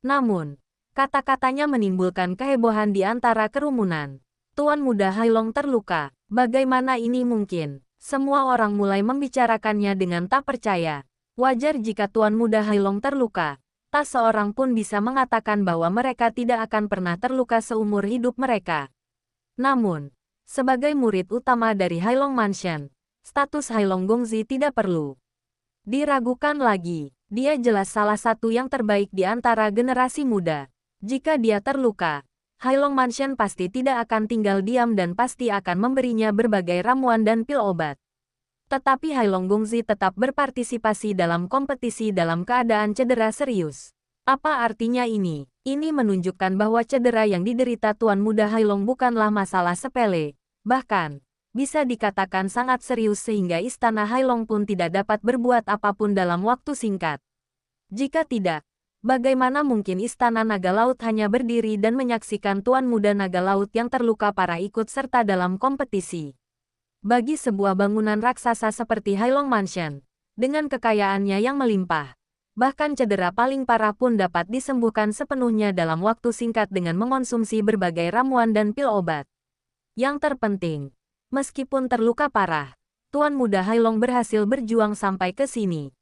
Namun, kata-katanya menimbulkan kehebohan di antara kerumunan. Tuan Muda Hailong terluka. Bagaimana ini mungkin? Semua orang mulai membicarakannya dengan tak percaya. Wajar jika Tuan Muda Hailong terluka. Tak seorang pun bisa mengatakan bahwa mereka tidak akan pernah terluka seumur hidup mereka. Namun, sebagai murid utama dari Hailong Mansion, status Hailong Gongzi tidak perlu diragukan lagi. Dia jelas salah satu yang terbaik di antara generasi muda. Jika dia terluka, Hailong Mansion pasti tidak akan tinggal diam dan pasti akan memberinya berbagai ramuan dan pil obat. Tetapi Hailong Gongzi tetap berpartisipasi dalam kompetisi dalam keadaan cedera serius. Apa artinya ini? Ini menunjukkan bahwa cedera yang diderita Tuan Muda Hailong bukanlah masalah sepele. Bahkan, bisa dikatakan sangat serius sehingga istana Hailong pun tidak dapat berbuat apapun dalam waktu singkat. Jika tidak, bagaimana mungkin Istana Naga Laut hanya berdiri dan menyaksikan Tuan Muda Naga Laut yang terluka parah ikut serta dalam kompetisi? Bagi sebuah bangunan raksasa seperti Hailong Mansion, dengan kekayaannya yang melimpah, bahkan cedera paling parah pun dapat disembuhkan sepenuhnya dalam waktu singkat dengan mengonsumsi berbagai ramuan dan pil obat. Yang terpenting, meskipun terluka parah, Tuan Muda Hailong berhasil berjuang sampai ke sini.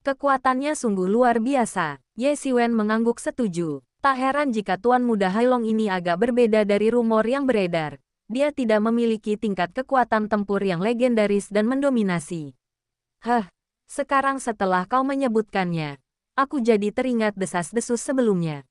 Kekuatannya sungguh luar biasa. Ye Xiwen mengangguk setuju. Tak heran jika Tuan Muda Hailong ini agak berbeda dari rumor yang beredar. Dia tidak memiliki tingkat kekuatan tempur yang legendaris dan mendominasi. Sekarang setelah kau menyebutkannya, aku jadi teringat desas-desus sebelumnya.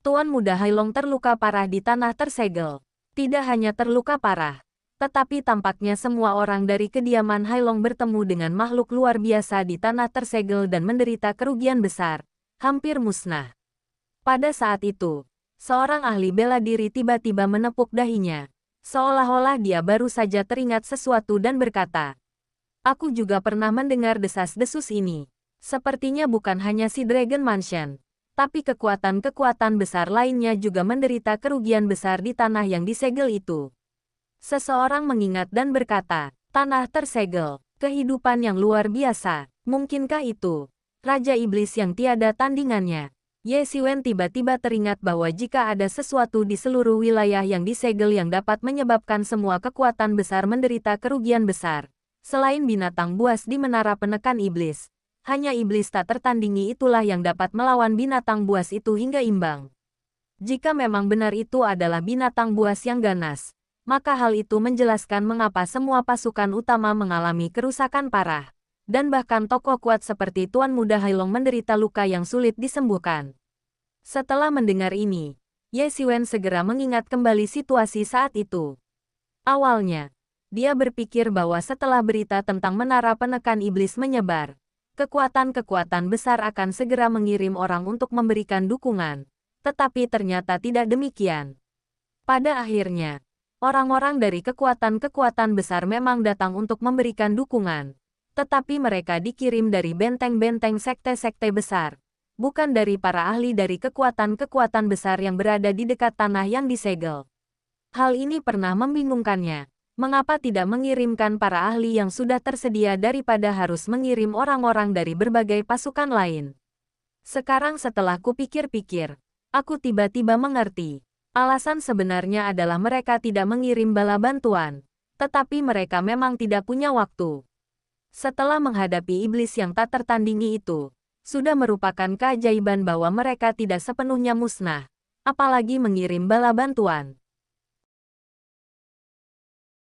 Tuan Muda Hailong terluka parah di tanah tersegel. Tidak hanya terluka parah, tetapi tampaknya semua orang dari kediaman Hailong bertemu dengan makhluk luar biasa di tanah tersegel dan menderita kerugian besar, hampir musnah. Pada saat itu, seorang ahli bela diri tiba-tiba menepuk dahinya, seolah-olah dia baru saja teringat sesuatu dan berkata, "Aku juga pernah mendengar desas-desus ini. Sepertinya bukan hanya si Dragon Mansion, tapi kekuatan-kekuatan besar lainnya juga menderita kerugian besar di tanah yang disegel itu." Seseorang mengingat dan berkata, "Tanah tersegel, kehidupan yang luar biasa. Mungkinkah itu Raja Iblis yang tiada tandingannya?" Ye Xiwen tiba-tiba teringat bahwa jika ada sesuatu di seluruh wilayah yang disegel yang dapat menyebabkan semua kekuatan besar menderita kerugian besar, selain binatang buas di menara penekan iblis, hanya iblis tak tertandingi itulah yang dapat melawan binatang buas itu hingga imbang. Jika memang benar itu adalah binatang buas yang ganas, maka hal itu menjelaskan mengapa semua pasukan utama mengalami kerusakan parah, dan bahkan tokoh kuat seperti Tuan Muda Hailong menderita luka yang sulit disembuhkan. Setelah mendengar ini, Ye Xiwen segera mengingat kembali situasi saat itu. Awalnya, dia berpikir bahwa setelah berita tentang menara penekan iblis menyebar, kekuatan-kekuatan besar akan segera mengirim orang untuk memberikan dukungan, tetapi ternyata tidak demikian. Pada akhirnya, orang-orang dari kekuatan-kekuatan besar memang datang untuk memberikan dukungan, tetapi mereka dikirim dari benteng-benteng sekte-sekte besar, bukan dari para ahli dari kekuatan-kekuatan besar yang berada di dekat tanah yang disegel. Hal ini pernah membingungkannya. Mengapa tidak mengirimkan para ahli yang sudah tersedia daripada harus mengirim orang-orang dari berbagai pasukan lain? Sekarang setelah kupikir-pikir, aku tiba-tiba mengerti. Alasan sebenarnya adalah mereka tidak mengirim bala bantuan, tetapi mereka memang tidak punya waktu. Setelah menghadapi iblis yang tak tertandingi itu, sudah merupakan keajaiban bahwa mereka tidak sepenuhnya musnah, apalagi mengirim bala bantuan.